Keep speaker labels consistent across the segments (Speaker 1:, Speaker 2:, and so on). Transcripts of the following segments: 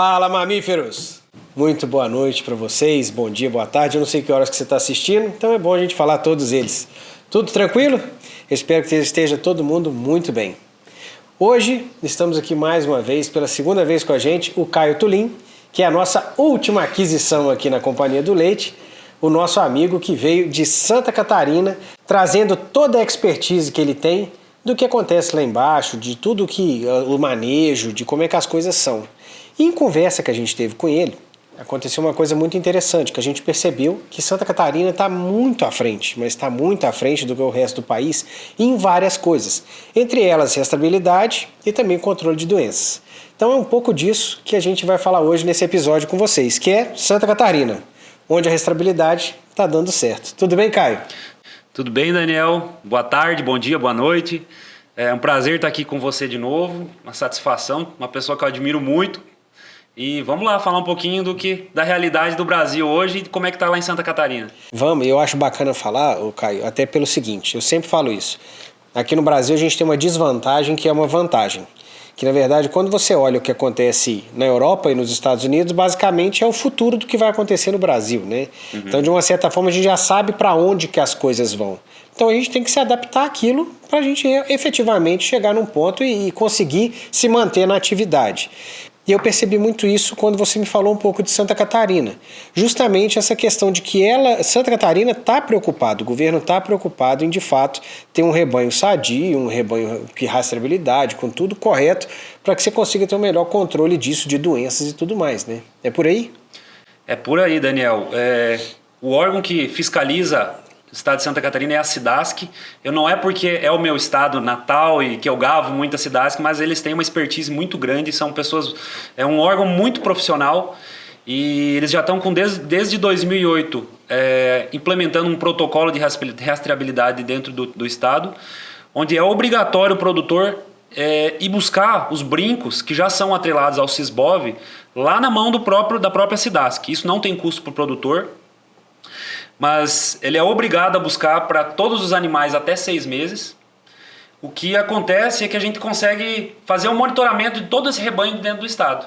Speaker 1: Fala, mamíferos! Muito boa noite para vocês, bom dia, boa tarde. Eu não sei que horas que você está assistindo, então é bom a gente falar todos eles. Tudo tranquilo? Eu espero que esteja todo mundo muito bem. Hoje estamos aqui mais uma vez, pela segunda vez com a gente, o Caio Tulin, que é a nossa última aquisição aqui na Companhia do Leite, o nosso amigo que veio de Santa Catarina, trazendo toda a expertise que ele tem do que acontece lá embaixo, de tudo que o manejo, de como é que as coisas são. E em conversa que a gente teve com ele, aconteceu uma coisa muito interessante, que a gente percebeu que Santa Catarina está muito à frente, mas está muito à frente do que o resto do país em várias coisas. Entre elas, restabilidade e também controle de doenças. Então é um pouco disso que a gente vai falar hoje nesse episódio com vocês, que é Santa Catarina, onde a restabilidade está dando certo. Tudo bem, Caio?
Speaker 2: Tudo bem, Daniel? Boa tarde, bom dia, boa noite. É um prazer estar aqui com você de novo, uma satisfação, uma pessoa que eu admiro muito. E vamos lá falar um pouquinho da realidade do Brasil hoje e como é que está lá em Santa Catarina.
Speaker 1: Vamos, eu acho bacana falar, Caio, até pelo seguinte, eu sempre falo isso. Aqui no Brasil a gente tem uma desvantagem que é uma vantagem. Que na verdade, quando você olha o que acontece na Europa e nos Estados Unidos, basicamente é o futuro do que vai acontecer no Brasil, né? Uhum. Então, de uma certa forma, a gente já sabe para onde que as coisas vão. Então, a gente tem que se adaptar àquilo para a gente efetivamente chegar num ponto e conseguir se manter na atividade. E eu percebi muito isso quando você me falou um pouco de Santa Catarina. Justamente essa questão de que Santa Catarina está preocupado, o governo está preocupado em, de fato, ter um rebanho sadio, um rebanho que rastreabilidade, com tudo correto, para que você consiga ter o melhor controle disso, de doenças e tudo mais, né? É por aí?
Speaker 2: É por aí, Daniel. O órgão que fiscaliza o estado de Santa Catarina é a SIDASC. Eu não é porque é o meu estado natal e que eu gavo muito a SIDASC, mas eles têm uma expertise muito grande, são pessoas, é um órgão muito profissional e eles já estão desde 2008 implementando um protocolo de rastreabilidade dentro do estado, onde é obrigatório o produtor ir buscar os brincos que já são atrelados ao Sisbov lá na mão da própria SIDASC. Isso não tem custo para o produtor, mas ele é obrigado a buscar para todos os animais até 6 meses. O que acontece é que a gente consegue fazer um monitoramento de todo esse rebanho dentro do estado.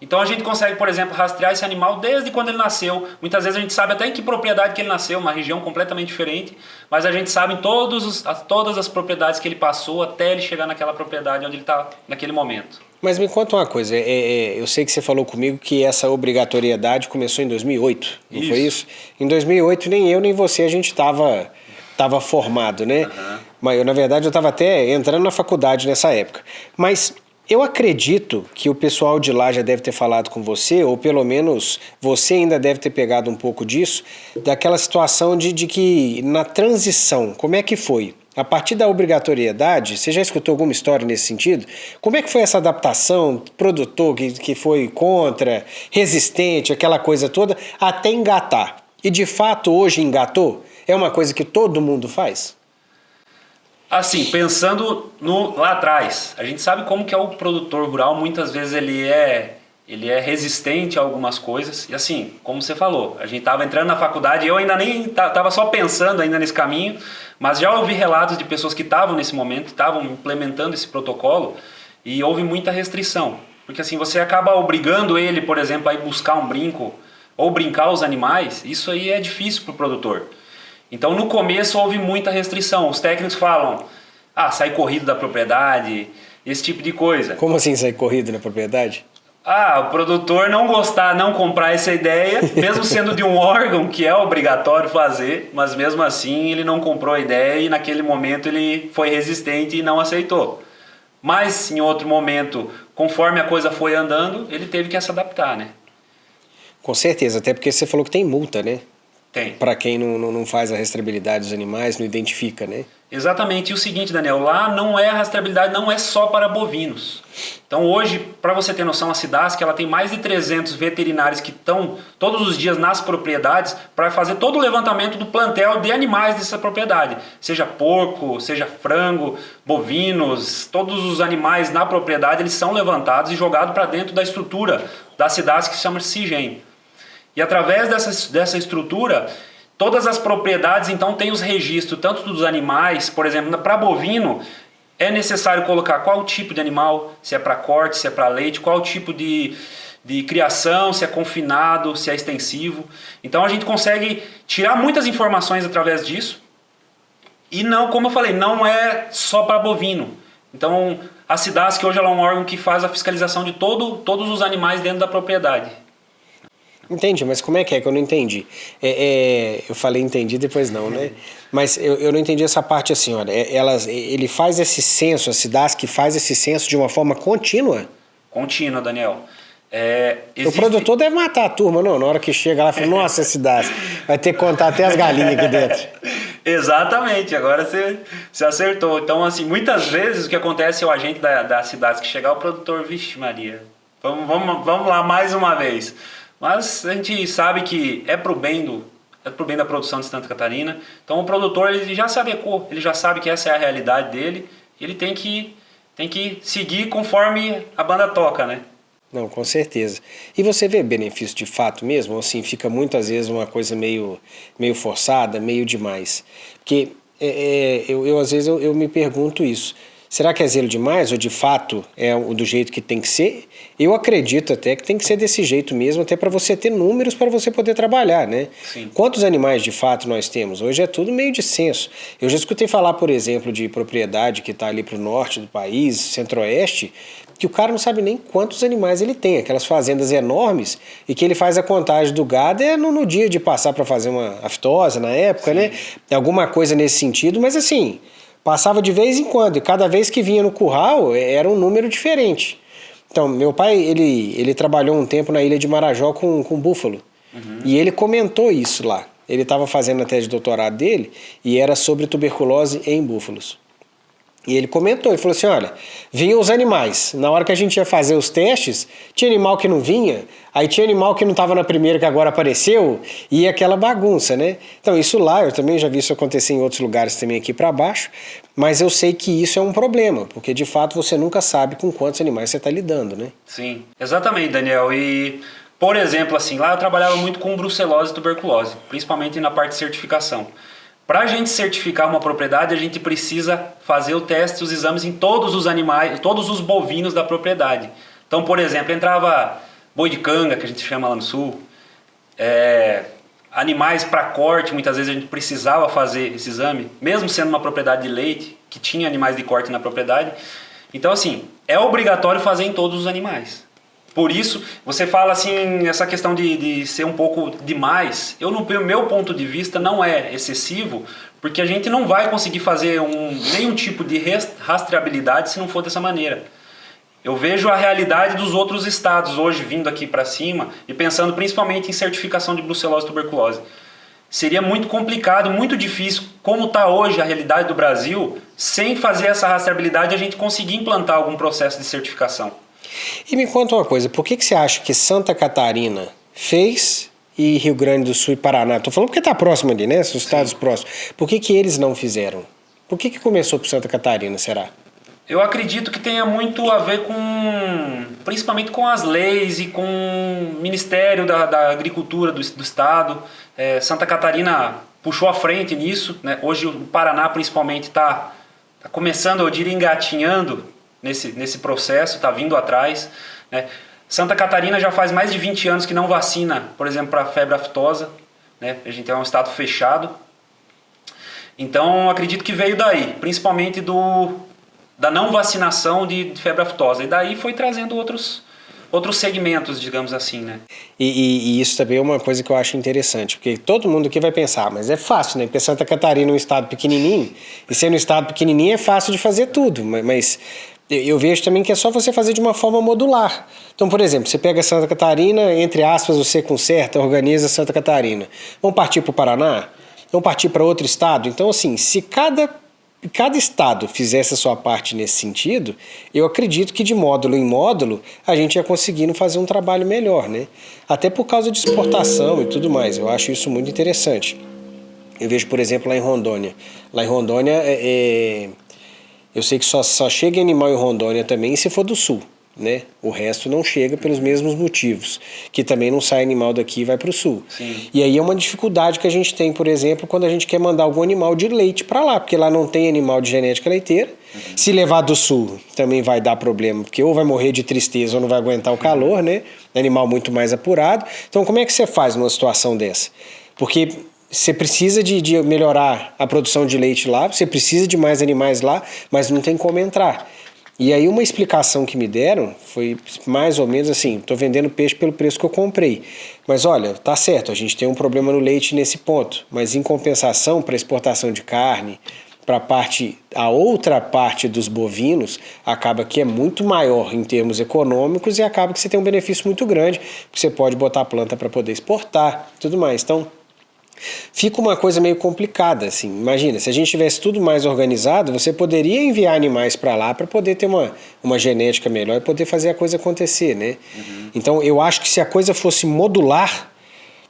Speaker 2: Então a gente consegue, por exemplo, rastrear esse animal desde quando ele nasceu. Muitas vezes a gente sabe até em que propriedade que ele nasceu, uma região completamente diferente, mas a gente sabe em todas as propriedades que ele passou até ele chegar naquela propriedade onde ele está naquele momento.
Speaker 1: Mas me conta uma coisa, eu sei que você falou comigo que essa obrigatoriedade começou em 2008, não foi isso? Em 2008 nem eu nem você a gente estava formado, né? Uhum. Mas na verdade eu estava até entrando na faculdade nessa época. Mas eu acredito que o pessoal de lá já deve ter falado com você, ou pelo menos você ainda deve ter pegado um pouco disso, daquela situação de que na transição, como é que foi? A partir da obrigatoriedade, você já escutou alguma história nesse sentido? Como é que foi essa adaptação, produtor que foi contra, resistente, aquela coisa toda, até engatar? E de fato hoje engatou? É uma coisa que todo mundo faz?
Speaker 2: Assim, pensando lá atrás, a gente sabe como que é o produtor rural, muitas vezes ele é resistente a algumas coisas, e assim, como você falou, a gente estava entrando na faculdade, eu ainda nem estava só pensando ainda nesse caminho, mas já ouvi relatos de pessoas que estavam nesse momento, estavam implementando esse protocolo, e houve muita restrição, porque assim, você acaba obrigando ele, por exemplo, a ir buscar um brinco, ou brincar os animais, isso aí é difícil para o produtor. Então no começo houve muita restrição, os técnicos falam, sai corrido da propriedade, esse tipo de coisa.
Speaker 1: Como assim sair corrido na propriedade?
Speaker 2: O produtor não gostar, não comprar essa ideia, mesmo sendo de um órgão que é obrigatório fazer, mas mesmo assim ele não comprou a ideia e naquele momento ele foi resistente e não aceitou. Mas em outro momento, conforme a coisa foi andando, ele teve que se adaptar, né?
Speaker 1: Com certeza, até porque você falou que tem multa, né?
Speaker 2: Tem.
Speaker 1: Para quem não faz a rastreabilidade dos animais, não identifica, né?
Speaker 2: Exatamente. E o seguinte, Daniel, lá a rastreabilidade não é só para bovinos. Então hoje, para você ter noção, a SIDASC ela tem mais de 300 veterinários que estão todos os dias nas propriedades para fazer todo o levantamento do plantel de animais dessa propriedade. Seja porco, seja frango, bovinos, todos os animais na propriedade eles são levantados e jogados para dentro da estrutura da SIDASC que se chama CIGEM. E através dessa estrutura, todas as propriedades então têm os registros, tanto dos animais, por exemplo, para bovino, é necessário colocar qual tipo de animal, se é para corte, se é para leite, qual tipo de criação, se é confinado, se é extensivo. Então a gente consegue tirar muitas informações através disso. E não, como eu falei, não é só para bovino. Então a SIDASC hoje ela é um órgão que faz a fiscalização de todos os animais dentro da propriedade.
Speaker 1: Entendi, mas como é que eu não entendi? Eu falei entendi, depois não, né? Mas eu não entendi essa parte assim, olha, ele faz esse censo, a SIDASC faz esse censo de uma forma contínua?
Speaker 2: Contínua, Daniel.
Speaker 1: O produtor deve matar a turma, não? Na hora que chega lá, fala, nossa, essa SIDASC, vai ter que contar até as galinhas aqui dentro.
Speaker 2: Exatamente, agora você acertou. Então, assim, muitas vezes o que acontece é o agente da SIDASC que chegar, o produtor, vixe Maria, vamos lá mais uma vez. Mas a gente sabe que é pro bem da produção de Santa Catarina. Então o produtor ele já se adequou, ele já sabe que essa é a realidade dele. E ele tem que seguir conforme a banda toca, né?
Speaker 1: Não, com certeza. E você vê benefício de fato mesmo? Ou assim, fica muitas vezes uma coisa meio forçada, meio demais? Porque às vezes eu me pergunto isso. Será que é zelo demais ou de fato é do jeito que tem que ser? Eu acredito até que tem que ser desse jeito mesmo, até para você ter números para você poder trabalhar, né?
Speaker 2: Sim.
Speaker 1: Quantos animais de fato nós temos? Hoje é tudo meio de censo. Eu já escutei falar, por exemplo, de propriedade que está ali para o norte do país, centro-oeste, que o cara não sabe nem quantos animais ele tem, aquelas fazendas enormes, e que ele faz a contagem do gado no dia de passar para fazer uma aftosa na época,
Speaker 2: Sim.
Speaker 1: né? Alguma coisa nesse sentido, mas assim... Passava de vez em quando, e cada vez que vinha no curral era um número diferente. Então, meu pai, ele trabalhou um tempo na ilha de Marajó com búfalo. Uhum. E ele comentou isso lá. Ele estava fazendo a tese de doutorado dele e era sobre tuberculose em búfalos. E ele comentou, ele falou assim, olha, vinham os animais. Na hora que a gente ia fazer os testes, tinha animal que não vinha, aí tinha animal que não estava na primeira que agora apareceu, e aquela bagunça, né? Então isso lá, eu também já vi isso acontecer em outros lugares também aqui para baixo, mas eu sei que isso é um problema, porque de fato você nunca sabe com quantos animais você está lidando, né?
Speaker 2: Sim, exatamente, Daniel. E, por exemplo, assim, lá eu trabalhava muito com brucelose e tuberculose, principalmente na parte de certificação. Para a gente certificar uma propriedade, a gente precisa fazer o teste, os exames em todos os animais, todos os bovinos da propriedade. Então, por exemplo, entrava boi de canga, que a gente chama lá no sul, animais para corte, muitas vezes a gente precisava fazer esse exame, mesmo sendo uma propriedade de leite, que tinha animais de corte na propriedade. Então, assim, é obrigatório fazer em todos os animais. Por isso, você fala assim, essa questão de ser um pouco demais, no meu ponto de vista, não é excessivo, porque a gente não vai conseguir fazer nenhum tipo de rastreabilidade se não for dessa maneira. Eu vejo a realidade dos outros estados hoje vindo aqui para cima e pensando principalmente em certificação de brucelose e tuberculose. Seria muito complicado, muito difícil, como está hoje a realidade do Brasil, sem fazer essa rastreabilidade a gente conseguir implantar algum processo de certificação.
Speaker 1: E me conta uma coisa, por que você acha que Santa Catarina fez e Rio Grande do Sul e Paraná? Estou falando porque está próximo ali, né? Os estados próximos. Por que eles não fizeram? Por que começou por Santa Catarina, será?
Speaker 2: Eu acredito que tenha muito a ver principalmente com as leis e com o Ministério da Agricultura do Estado. Santa Catarina puxou à frente nisso, né? Hoje o Paraná principalmente está começando, eu diria, engatinhando nesse processo, está vindo atrás, né? Santa Catarina já faz mais de 20 anos que não vacina, por exemplo, para febre aftosa, né? A gente é um estado fechado. Então, acredito que veio daí, principalmente da não vacinação de febre aftosa. E daí foi trazendo outros segmentos, digamos assim, né?
Speaker 1: E isso também é uma coisa que eu acho interessante, porque todo mundo aqui vai pensar, mas é fácil, né? Porque Santa Catarina é um estado pequenininho, e sendo um estado pequenininho é fácil de fazer tudo, mas eu vejo também que é só você fazer de uma forma modular. Então, por exemplo, você pega Santa Catarina, entre aspas, você conserta, organiza Santa Catarina. Vamos partir para o Paraná? Vamos partir para outro estado? Então, assim, se cada estado fizesse a sua parte nesse sentido, eu acredito que de módulo em módulo a gente ia conseguindo fazer um trabalho melhor, né? Até por causa de exportação e tudo mais. Eu acho isso muito interessante. Eu vejo, por exemplo, lá em Rondônia. Lá em Rondônia, eu sei que só chega animal em Rondônia também se for do sul. né? O resto não chega pelos mesmos motivos, que também não sai animal daqui e vai para o sul.
Speaker 2: Sim.
Speaker 1: E aí é uma dificuldade que a gente tem, por exemplo, quando a gente quer mandar algum animal de leite para lá, porque lá não tem animal de genética leiteira. Se levar do sul, também vai dar problema, porque ou vai morrer de tristeza ou não vai aguentar o calor, né? Animal muito mais apurado. Então, como é que você faz numa situação dessa? Porque você precisa de melhorar a produção de leite lá, você precisa de mais animais lá, mas não tem como entrar. E aí uma explicação que me deram foi mais ou menos assim, estou vendendo peixe pelo preço que eu comprei. Mas olha, tá certo, a gente tem um problema no leite nesse ponto, mas em compensação para exportação de carne, para a outra parte dos bovinos, acaba que é muito maior em termos econômicos e acaba que você tem um benefício muito grande, porque você pode botar a planta para poder exportar e tudo mais. Então, fica uma coisa meio complicada, assim. Imagina, se a gente tivesse tudo mais organizado, você poderia enviar animais para lá para poder ter uma genética melhor e poder fazer a coisa acontecer, né? Então, eu acho que se a coisa fosse modular,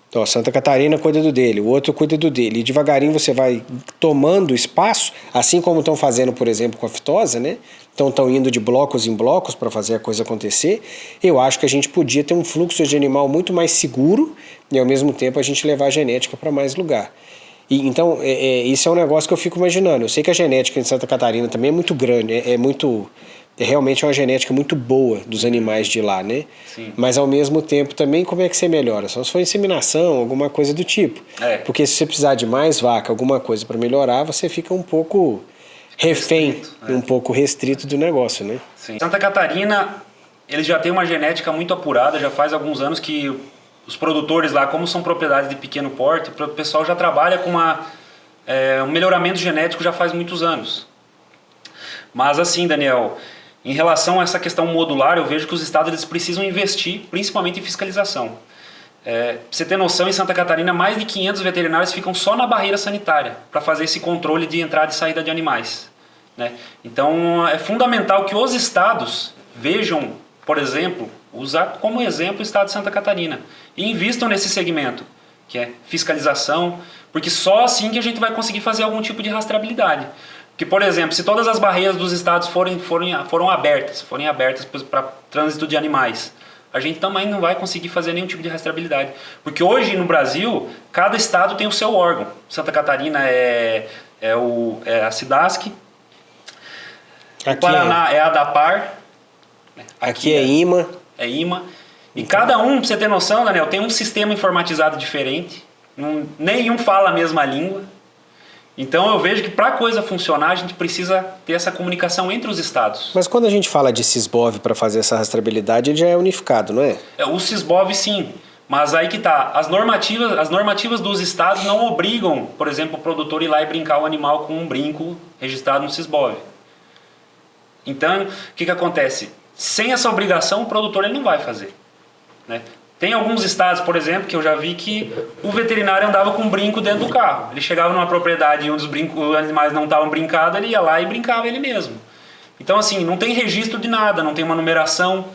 Speaker 1: então, Santa Catarina cuida do dele, o outro cuida do dele, e devagarinho você vai tomando espaço, assim como estão fazendo, por exemplo, com a fitosa, né? Então estão indo de blocos em blocos para fazer a coisa acontecer. Eu acho que a gente podia ter um fluxo de animal muito mais seguro e ao mesmo tempo a gente levar a genética para mais lugar. E, então, isso é um negócio que eu fico imaginando. Eu sei que a genética em Santa Catarina também é muito grande, realmente uma genética muito boa dos animais de lá, né?
Speaker 2: Sim.
Speaker 1: Mas ao mesmo tempo também, como é que você melhora? Só se for inseminação, alguma coisa do tipo. Porque se você precisar de mais vaca, alguma coisa para melhorar, você fica um pouco refém, um pouco restrito do negócio, né?
Speaker 2: Sim. Santa Catarina, eles já têm uma genética muito apurada, já faz alguns anos que os produtores lá, como são propriedades de pequeno porte, o pessoal já trabalha com um melhoramento genético já faz muitos anos. Mas assim, Daniel, em relação a essa questão modular, eu vejo que os estados eles precisam investir, principalmente em fiscalização. Pra você ter noção, em Santa Catarina, mais de 500 veterinários ficam só na barreira sanitária para fazer esse controle de entrada e saída de animais, né? Então, é fundamental que os estados vejam, por exemplo, usar como exemplo o estado de Santa Catarina e invistam nesse segmento, que é fiscalização, porque só assim que a gente vai conseguir fazer algum tipo de rastreabilidade. Que, por exemplo, se todas as barreiras dos estados foram abertas para trânsito de animais, a gente também não vai conseguir fazer nenhum tipo de rastreabilidade. Porque hoje no Brasil, cada estado tem o seu órgão. Santa Catarina é a SIDASC, o Paraná é a ADAPAR,
Speaker 1: aqui é IMA.
Speaker 2: É IMA. E cada um, pra você ter noção, Daniel, tem um sistema informatizado diferente. Nenhum fala a mesma língua. Então eu vejo que para a coisa funcionar, a gente precisa ter essa comunicação entre os estados.
Speaker 1: Mas quando a gente fala de Sisbov para fazer essa rastreabilidade, ele já é unificado, não é?
Speaker 2: O Sisbov sim, mas aí que tá, as normativas dos estados não obrigam, por exemplo, o produtor ir lá e brincar o animal com um brinco registrado no Sisbov. Então, o que acontece? Sem essa obrigação, o produtor ele não vai fazer, né? Tem alguns estados, por exemplo, que eu já vi que o veterinário andava com um brinco dentro do carro. Ele chegava numa propriedade onde os animais não estavam brincados, ele ia lá e brincava ele mesmo. Então, assim, não tem registro de nada, não tem uma numeração.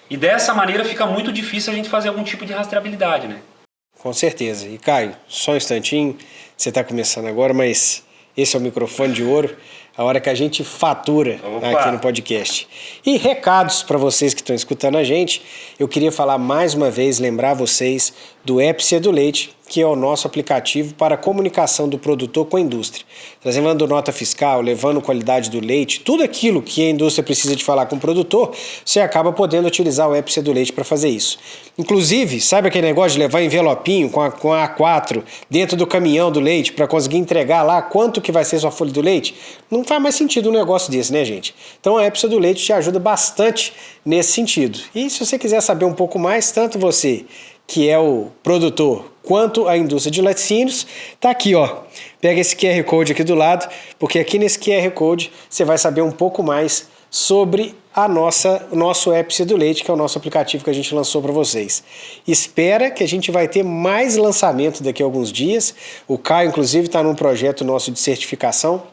Speaker 2: E dessa maneira fica muito difícil a gente fazer algum tipo de rastreabilidade, né?
Speaker 1: Com certeza. E Caio, só um instantinho, você está começando agora, mas esse é o microfone de ouro, a hora que a gente fatura aqui no podcast. E recados para vocês que estão escutando a gente, eu queria falar mais uma vez, lembrar vocês do Épcia do Leite, que é o nosso aplicativo para a comunicação do produtor com a indústria. Trazendo nota fiscal, levando qualidade do leite, tudo aquilo que a indústria precisa de falar com o produtor, você acaba podendo utilizar o Épcia do Leite para fazer isso. Inclusive, sabe aquele negócio de levar envelopinho com a A4 dentro do caminhão do leite para conseguir entregar lá quanto que vai ser sua folha do leite? Não faz mais sentido um negócio desse, né, gente? Então a Épcia do Leite te ajuda bastante nesse sentido. E se você quiser saber um pouco mais, tanto você que é o produtor, quanto a indústria de laticínios, tá aqui, ó. Pega esse QR Code aqui do lado, porque aqui nesse QR Code você vai saber um pouco mais sobre o nosso Épcia do Leite, que é o nosso aplicativo que a gente lançou para vocês. Espera que a gente vai ter mais lançamento daqui a alguns dias. O Caio, inclusive, está num projeto nosso de certificação.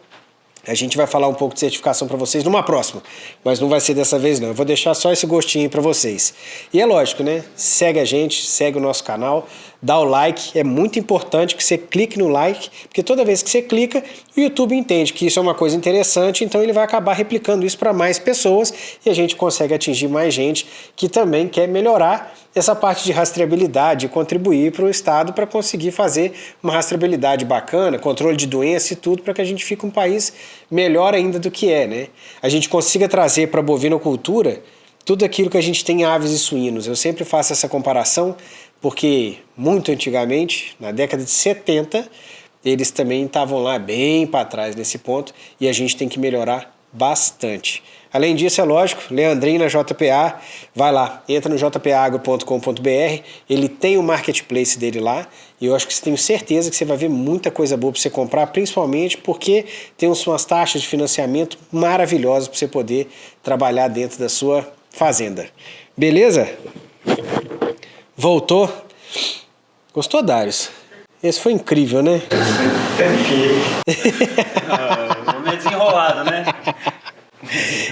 Speaker 1: A gente vai falar um pouco de certificação para vocês numa próxima, mas não vai ser dessa vez não. Eu vou deixar só esse gostinho para vocês. E é lógico, né? Segue a gente, segue o nosso canal, dá o like. É muito importante que você clique no like, porque toda vez que você clica, o YouTube entende que isso é uma coisa interessante, então ele vai acabar replicando isso para mais pessoas e a gente consegue atingir mais gente que também quer melhorar essa parte de rastreabilidade e contribuir para o Estado para conseguir fazer uma rastreabilidade bacana, controle de doença e tudo, para que a gente fique um país melhor ainda do que é, né? A gente consiga trazer para a bovinocultura tudo aquilo que a gente tem em aves e suínos. Eu sempre faço essa comparação porque muito antigamente, na década de 70, eles também estavam lá bem para trás nesse ponto e a gente tem que melhorar bastante. Além disso, é lógico, Leandrinho na JPA, vai lá, entra no jpaagro.com.br, ele tem o marketplace dele lá e eu acho que tenho certeza que você vai ver muita coisa boa para você comprar, principalmente porque tem umas taxas de financiamento maravilhosas para você poder trabalhar dentro da sua fazenda. Beleza? Voltou? Gostou, Darius? Esse foi incrível, né?
Speaker 2: Meio desenrolado, né?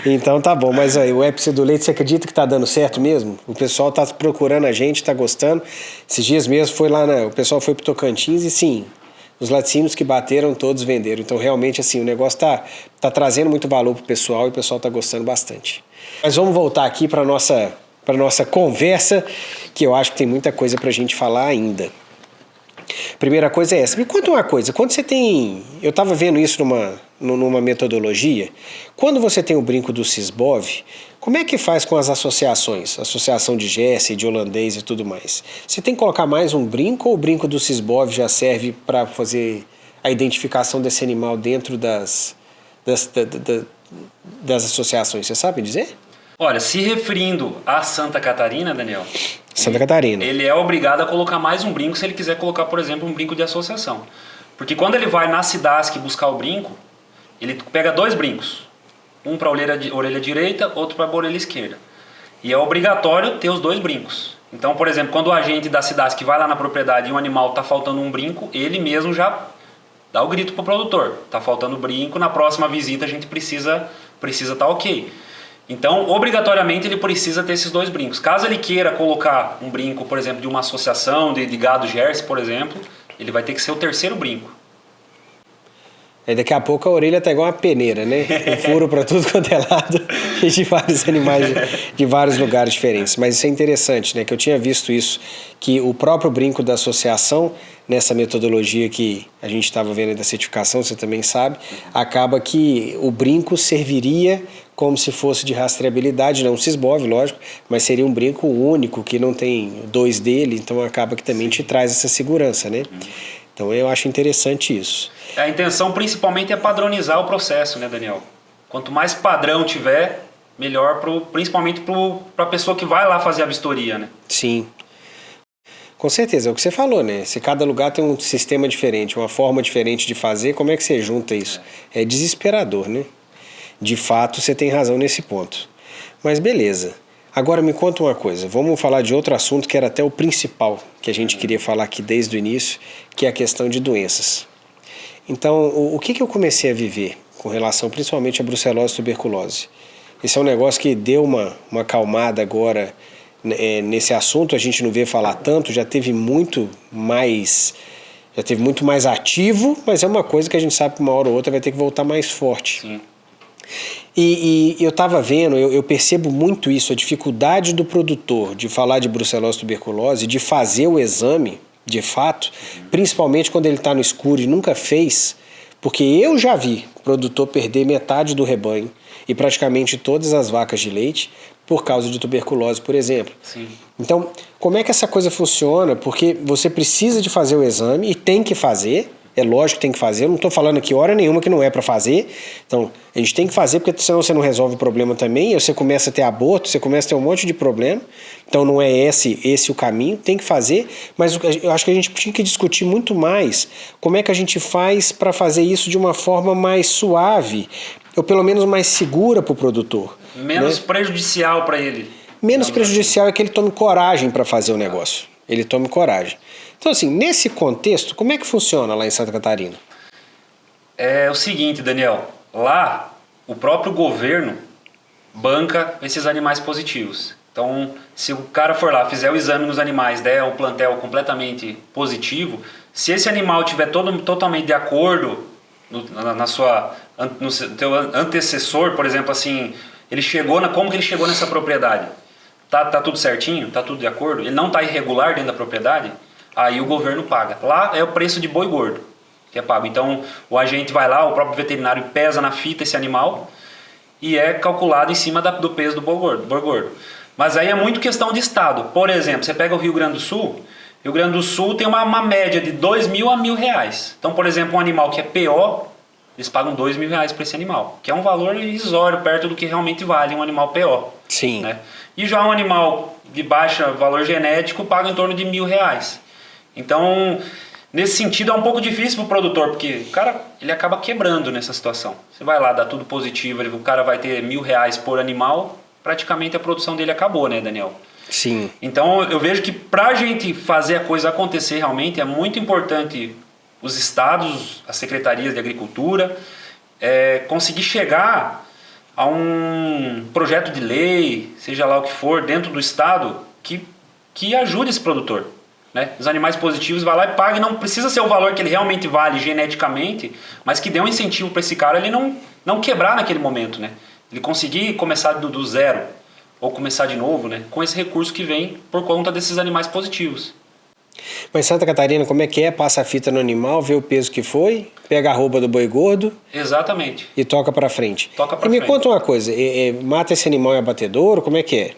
Speaker 1: Então tá bom, mas aí o Épicê do Leite, você acredita que tá dando certo mesmo? O pessoal tá procurando a gente, tá gostando. Esses dias mesmo foi lá, o pessoal foi pro Tocantins e sim, os laticínios que bateram todos venderam. Então realmente assim, o negócio tá trazendo muito valor pro pessoal e o pessoal tá gostando bastante. Mas vamos voltar aqui para nossa conversa, que eu acho que tem muita coisa pra gente falar ainda. Primeira coisa é essa. Me conta uma coisa, quando você tem... Eu estava vendo isso numa metodologia. Quando você tem o brinco do Sisbov, como é que faz com as associações? Associação de Jersey, de holandês e tudo mais. Você tem que colocar mais um brinco ou o brinco do Sisbov já serve para fazer a identificação desse animal dentro das associações? Você sabe dizer?
Speaker 2: Olha, se referindo a Santa Catarina, Daniel...
Speaker 1: Santa Catarina.
Speaker 2: Ele é obrigado a colocar mais um brinco se ele quiser colocar, por exemplo, um brinco de associação. Porque quando ele vai na SIDASC buscar o brinco, ele pega 2 brincos. Um para a orelha direita, outro para a orelha esquerda. E é obrigatório ter os 2 brincos. Então, por exemplo, quando o agente da SIDASC vai lá na propriedade e um animal está faltando um brinco, ele mesmo já dá o grito para o produtor. Está faltando brinco, na próxima visita a gente precisa estar ok. Então, obrigatoriamente, ele precisa ter esses 2 brincos. Caso ele queira colocar um brinco, por exemplo, de uma associação de gado Jersey, por exemplo, ele vai ter que ser o 3º brinco.
Speaker 1: Aí daqui a pouco a orelha tá igual uma peneira, né? Um furo para tudo quanto é lado e de vários animais de vários lugares diferentes. Mas isso é interessante, né? Que eu tinha visto isso, que o próprio brinco da associação, nessa metodologia que a gente estava vendo aí da certificação, você também sabe, acaba que o brinco serviria como se fosse de rastreabilidade, não Sisbov, lógico, mas seria um brinco único, que não tem 2 dele, então acaba que também te traz essa segurança, né? Então eu acho interessante isso.
Speaker 2: A intenção principalmente é padronizar o processo, né, Daniel? Quanto mais padrão tiver, melhor, principalmente para a pessoa que vai lá fazer a vistoria, né?
Speaker 1: Sim. Com certeza, é o que você falou, né? Se cada lugar tem um sistema diferente, uma forma diferente de fazer, como é que você junta isso? É desesperador, né? De fato, você tem razão nesse ponto. Mas beleza. Agora me conta uma coisa. Vamos falar de outro assunto que era até o principal que a gente queria falar aqui desde o início, que é a questão de doenças. Então, o que eu comecei a viver com relação principalmente à brucelose e tuberculose? Esse é um negócio que deu uma acalmada agora nesse assunto. A gente não vê falar tanto, já teve muito mais ativo, mas é uma coisa que a gente sabe que uma hora ou outra vai ter que voltar mais forte.
Speaker 2: Sim.
Speaker 1: E eu estava vendo, eu percebo muito isso, a dificuldade do produtor de falar de brucelose e tuberculose, de fazer o exame, de fato, principalmente quando ele está no escuro e nunca fez, porque eu já vi o produtor perder metade do rebanho e praticamente todas as vacas de leite por causa de tuberculose, por exemplo.
Speaker 2: Sim.
Speaker 1: Então, como é que essa coisa funciona? Porque você precisa de fazer o exame e tem que fazer. É lógico que tem que fazer, eu não estou falando aqui hora nenhuma que não é para fazer. Então, a gente tem que fazer, porque senão você não resolve o problema também, e você começa a ter aborto, você começa a ter um monte de problema. Então, não é esse o caminho, tem que fazer. Mas eu acho que a gente tinha que discutir muito mais como é que a gente faz para fazer isso de uma forma mais suave, ou pelo menos mais segura para o produtor.
Speaker 2: Menos prejudicial para ele.
Speaker 1: Menos prejudicial é que ele tome coragem para fazer o negócio. Ele tome coragem. Então, assim, nesse contexto, como é que funciona lá em Santa Catarina?
Speaker 2: É o seguinte, Daniel. Lá, o próprio governo banca esses animais positivos. Então, se o cara for lá, fizer o exame nos animais, der o plantel completamente positivo, se esse animal tiver totalmente de acordo no seu antecessor, por exemplo, assim, como que ele chegou nessa propriedade? Tá tudo certinho? Tá tudo de acordo? Ele não tá irregular dentro da propriedade? Aí o governo paga. Lá é o preço de boi gordo que é pago. Então, o agente vai lá, o próprio veterinário pesa na fita esse animal e é calculado em cima do peso do boi gordo. Mas aí é muito questão de estado. Por exemplo, você pega o Rio Grande do Sul tem uma média de R$2.000 a R$1.000. Então, por exemplo, um animal que é PO, eles pagam R$2.000 para esse animal, que é um valor irrisório perto do que realmente vale um animal PO.
Speaker 1: Sim.
Speaker 2: Né? E já um animal de baixo valor genético paga em torno de R$1.000. Então, nesse sentido é um pouco difícil para o produtor, porque o cara ele acaba quebrando nessa situação. Você vai lá, dá tudo positivo, o cara vai ter R$1.000 por animal, praticamente a produção dele acabou, né, Daniel?
Speaker 1: Sim.
Speaker 2: Então eu vejo que para a gente fazer a coisa acontecer realmente é muito importante os estados, as secretarias de agricultura, conseguir chegar a um projeto de lei, seja lá o que for, dentro do estado, que ajude esse produtor. Né? Os animais positivos vai lá e paga, e não precisa ser o valor que ele realmente vale geneticamente, mas que dê um incentivo para esse cara ele não quebrar naquele momento, né? Ele conseguir começar do zero, ou começar de novo, né? Com esse recurso que vem por conta desses animais positivos.
Speaker 1: Mas Santa Catarina, como é que é? Passa a fita no animal, vê o peso que foi, pega a roupa do boi gordo.
Speaker 2: Exatamente.
Speaker 1: E toca para frente.
Speaker 2: Toca pra
Speaker 1: frente.
Speaker 2: Me
Speaker 1: conta uma coisa, mata esse animal em abatedouro, como é que é?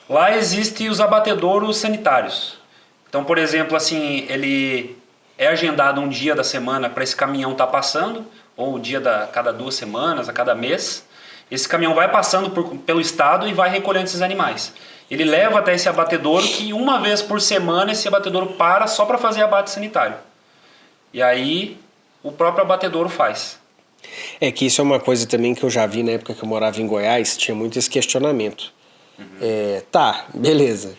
Speaker 2: Lá existem os abatedouros sanitários. Então, por exemplo, assim, ele é agendado um dia da semana para esse caminhão estar passando, ou um dia cada 2 semanas, a cada mês. Esse caminhão vai passando pelo estado e vai recolhendo esses animais. Ele leva até esse abatedouro que uma vez por semana esse abatedouro para só para fazer abate sanitário. E aí o próprio abatedouro faz.
Speaker 1: É que isso é uma coisa também que eu já vi na época que eu morava em Goiás, tinha muito esse questionamento. Tá, beleza,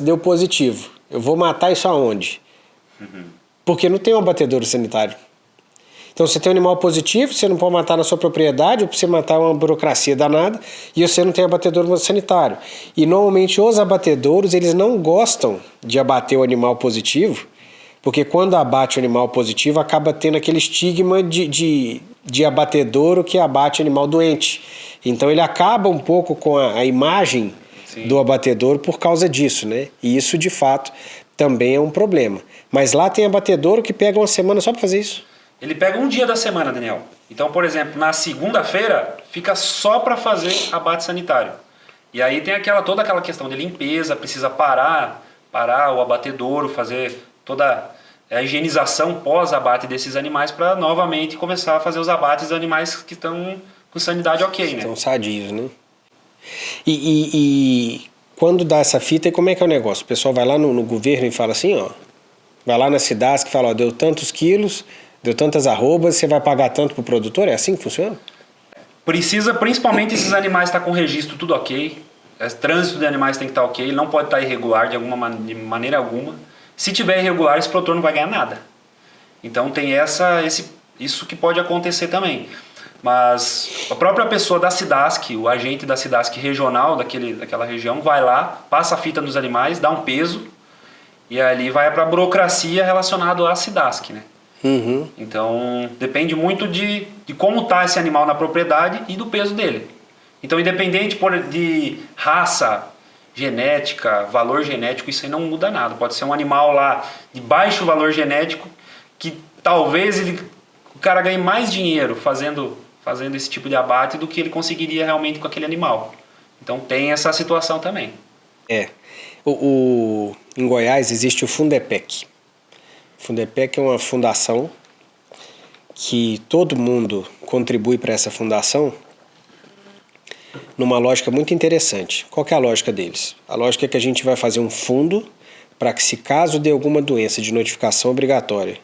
Speaker 1: deu positivo. Eu vou matar isso aonde? Porque não tem um abatedouro sanitário. Então você tem um animal positivo, você não pode matar na sua propriedade, ou para você matar uma burocracia danada, e você não tem abatedouro sanitário. E normalmente os abatedouros, eles não gostam de abater o animal positivo, porque quando abate o animal positivo, acaba tendo aquele estigma de abatedouro que abate animal doente. Então ele acaba um pouco com a imagem
Speaker 2: Sim.
Speaker 1: do abatedouro por causa disso, né? E isso, de fato, também é um problema. Mas lá tem abatedouro que pega uma semana só para fazer isso.
Speaker 2: Ele pega um dia da semana, Daniel. Então, por exemplo, na segunda-feira, fica só para fazer abate sanitário. E aí tem toda aquela questão de limpeza, precisa parar o abatedouro, fazer toda a higienização pós-abate desses animais para novamente começar a fazer os abates dos animais que estão com sanidade ok, né?
Speaker 1: Estão sadios, né? E quando dá essa fita, como é que é o negócio? O pessoal vai lá no governo e fala assim, ó, vai lá na cidade que fala, ó, deu tantos quilos, deu tantas arrobas, você vai pagar tanto pro produtor? É assim que funciona?
Speaker 2: Precisa, principalmente esses animais estar com o registro tudo ok, o trânsito de animais tem que estar ok, ele não pode estar irregular de maneira alguma. Se tiver irregular, esse produtor não vai ganhar nada. Então tem isso que pode acontecer também. Mas a própria pessoa da Cidasc, o agente da Cidasc regional daquela região, vai lá, passa a fita nos animais, dá um peso, e ali vai para a burocracia relacionada à Cidasc, né?
Speaker 1: Uhum.
Speaker 2: Então depende muito de como está esse animal na propriedade e do peso dele. Então, independente de raça, genética, valor genético, isso aí não muda nada. Pode ser um animal lá de baixo valor genético que talvez o cara ganhe mais dinheiro fazendo esse tipo de abate do que ele conseguiria realmente com aquele animal. Então tem essa situação também.
Speaker 1: Em Goiás existe o Fundepec. O Fundepec é uma fundação que todo mundo contribui para essa fundação numa lógica muito interessante. Qual que é a lógica deles? A lógica é que a gente vai fazer um fundo para que, se caso de alguma doença de notificação obrigatória,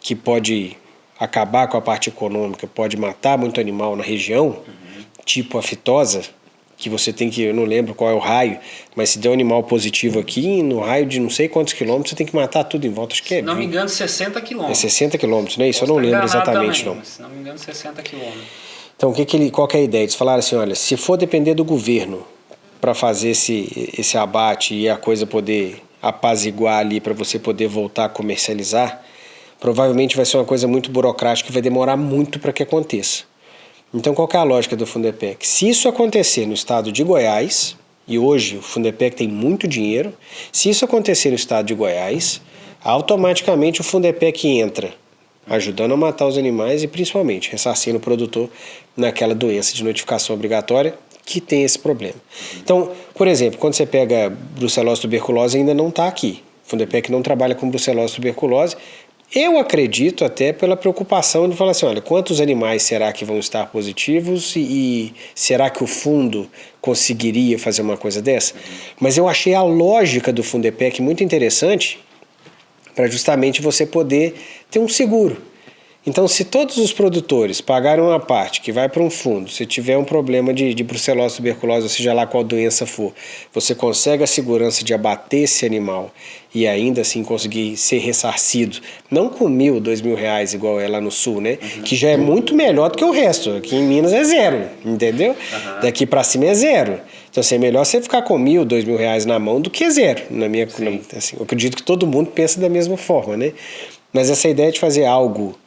Speaker 1: que pode acabar com a parte econômica, pode matar muito animal na região, tipo a fitosa, que você tem que, eu não lembro qual é o raio, mas se der um animal positivo aqui, no raio de não sei quantos quilômetros, você tem que matar tudo em volta. Acho que
Speaker 2: se não me engano, 60 quilômetros.
Speaker 1: É 60 quilômetros, né? Isso eu não lembro exatamente,
Speaker 2: também,
Speaker 1: não.
Speaker 2: Se não me engano, 60 quilômetros.
Speaker 1: Então, qual que é a ideia? Eles falaram assim, olha, se for depender do governo para fazer esse abate e a coisa poder apaziguar ali para você poder voltar a comercializar, provavelmente vai ser uma coisa muito burocrática que vai demorar muito para que aconteça. Então, qual que é a lógica do Fundepec? Se isso acontecer no estado de Goiás, e hoje o Fundepec tem muito dinheiro, se isso acontecer no estado de Goiás, automaticamente o Fundepec entra ajudando a matar os animais e principalmente ressarcindo o produtor naquela doença de notificação obrigatória que tem esse problema. Então, por exemplo, quando você pega brucelose tuberculose, ainda não está aqui. O Fundepec não trabalha com brucelose tuberculose. Eu acredito até pela preocupação de falar assim, olha, quantos animais será que vão estar positivos e será que o fundo conseguiria fazer uma coisa dessa? Mas eu achei a lógica do Fundepec muito interessante para justamente você poder ter um seguro. Então, se todos os produtores pagarem uma parte que vai para um fundo, se tiver um problema de brucelose, tuberculose, ou seja lá qual doença for, você consegue a segurança de abater esse animal e ainda assim conseguir ser ressarcido, não com R$1.000, R$2.000 igual é lá no sul, né? Que já é muito melhor do que o resto. Aqui em Minas é zero, entendeu? Daqui para cima é zero. Então, assim, é melhor você ficar com R$1.000, R$2.000 na mão do que zero. Assim, eu acredito que todo mundo pensa da mesma forma, né? Mas essa ideia de fazer algo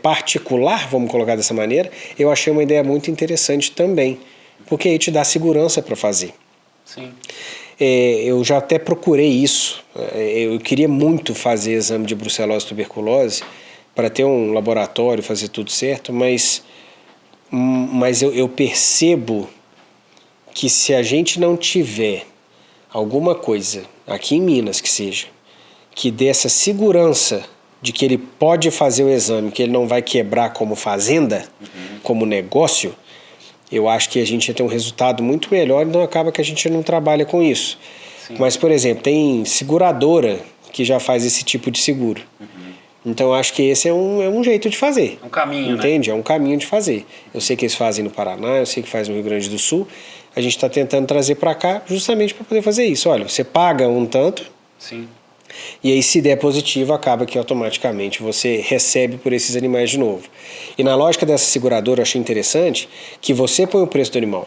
Speaker 1: particular, vamos colocar dessa maneira, eu achei uma ideia muito interessante também, porque aí te dá segurança para fazer.
Speaker 2: Sim.
Speaker 1: Eu já até procurei isso, eu queria muito fazer exame de brucelose e tuberculose para ter um laboratório, fazer tudo certo, mas eu percebo que se a gente não tiver alguma coisa, aqui em Minas que seja, que dê essa segurança de que ele pode fazer o exame, que ele não vai quebrar como fazenda, como negócio, eu acho que a gente ia ter um resultado muito melhor, então acaba que a gente não trabalha com isso. Sim. Mas, por exemplo, tem seguradora que já faz esse tipo de seguro. Então, eu acho que esse é um jeito de fazer.
Speaker 2: É um caminho,
Speaker 1: entende?
Speaker 2: né?
Speaker 1: É um caminho de fazer. Eu sei que eles fazem no Paraná, eu sei que fazem no Rio Grande do Sul. A gente está tentando trazer para cá justamente para poder fazer isso. Olha, você paga um tanto.
Speaker 2: Sim.
Speaker 1: E aí, se der positivo, acaba que automaticamente você recebe por esses animais de novo. E na lógica dessa seguradora, eu achei interessante que você põe o preço do animal.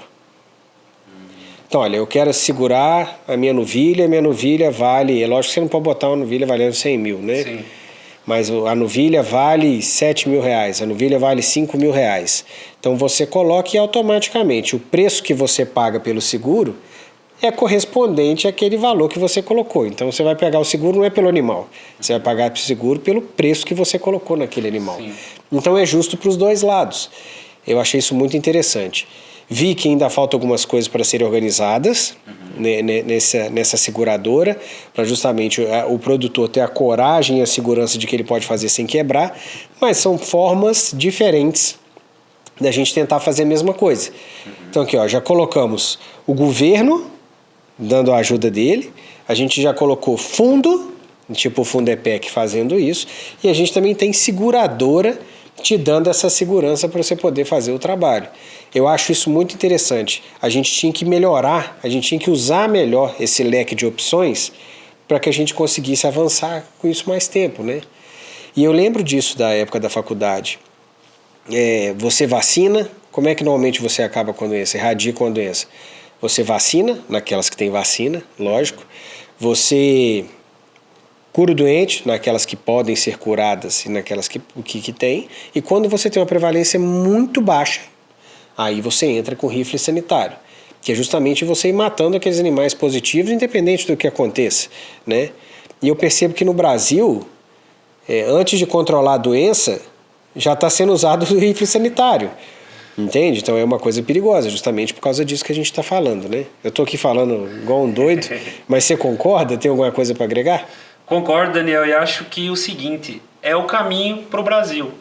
Speaker 1: Então, olha, eu quero segurar a minha novilha vale... É lógico que você não pode botar uma novilha valendo 100 mil, né?
Speaker 2: Sim.
Speaker 1: Mas a novilha vale R$7.000, a novilha vale R$5.000. Então, você coloca e automaticamente o preço que você paga pelo seguro é correspondente àquele valor que você colocou. Então, você vai pegar o seguro não é pelo animal, você vai pagar o seguro pelo preço que você colocou naquele animal.
Speaker 2: Sim.
Speaker 1: Então, é justo para os dois lados. Eu achei isso muito interessante. Vi que ainda faltam algumas coisas para serem organizadas nessa seguradora, para justamente o produtor ter a coragem e a segurança de que ele pode fazer sem quebrar, mas são formas diferentes da gente tentar fazer a mesma coisa. Então, aqui, ó, já colocamos o governo dando a ajuda dele, a gente já colocou fundo, tipo o Fundepec fazendo isso, e a gente também tem seguradora te dando essa segurança para você poder fazer o trabalho. Eu acho isso muito interessante. A gente tinha que melhorar, a gente tinha que usar melhor esse leque de opções para que a gente conseguisse avançar com isso mais tempo, né? E eu lembro disso da época da faculdade. Você vacina, como é que normalmente você acaba com a doença? Irradia com a doença. Você vacina, naquelas que tem vacina, lógico. Você cura o doente, naquelas que podem ser curadas e naquelas que tem. E quando você tem uma prevalência muito baixa, aí você entra com rifle sanitário, que é justamente você ir matando aqueles animais positivos, independente do que aconteça, né? E eu percebo que no Brasil, antes de controlar a doença, já está sendo usado o rifle sanitário. Entende? Então é uma coisa perigosa, justamente por causa disso que a gente está falando, né? Eu estou aqui falando igual um doido, mas você concorda? Tem alguma coisa para agregar?
Speaker 2: Concordo, Daniel, e acho que o seguinte, é o caminho para o Brasil.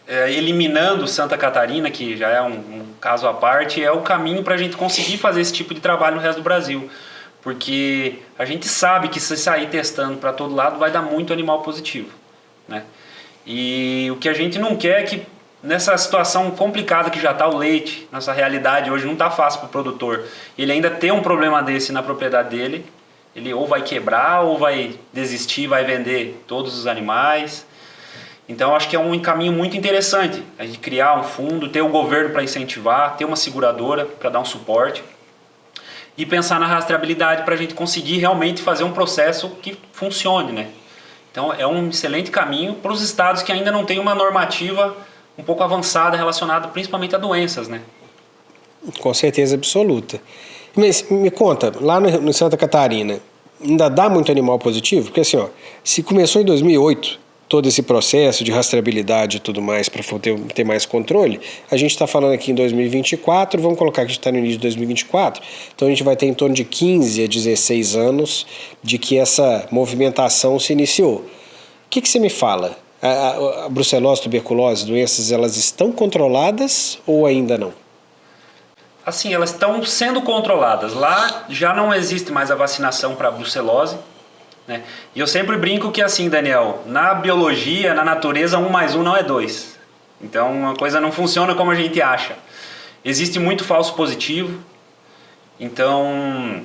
Speaker 2: Eliminando Santa Catarina, que já é um caso à parte, é o caminho para a gente conseguir fazer esse tipo de trabalho no resto do Brasil. Porque a gente sabe que se sair testando para todo lado vai dar muito animal positivo, né? E o que a gente não quer é que nessa situação complicada que já está o leite, nessa realidade hoje não está fácil para o produtor, ele ainda tem um problema desse na propriedade dele, ele ou vai quebrar ou vai desistir, vai vender todos os animais. Então, acho que é um caminho muito interessante a gente criar um fundo, ter um governo para incentivar, ter uma seguradora para dar um suporte e pensar na rastreabilidade para a gente conseguir realmente fazer um processo que funcione, né? Então, é um excelente caminho para os estados que ainda não têm uma normativa um pouco avançada relacionada principalmente a doenças, né?
Speaker 1: Com certeza absoluta. Mas me conta, lá no Santa Catarina, ainda dá muito animal positivo? Porque assim, ó, se começou em 2008, todo esse processo de rastreabilidade e tudo mais para ter mais controle, a gente está falando aqui em 2024, vamos colocar que a gente está no início de 2024, então a gente vai ter em torno de 15 a 16 anos de que essa movimentação se iniciou. O que você me fala? A brucelose, tuberculose, doenças, elas estão controladas ou ainda não?
Speaker 2: Assim, elas estão sendo controladas. Lá já não existe mais a vacinação para brucelose, né? E eu sempre brinco que assim, Daniel, na biologia, na natureza, 1 mais 1 não é 2. Então, a coisa não funciona como a gente acha. Existe muito falso positivo. Então,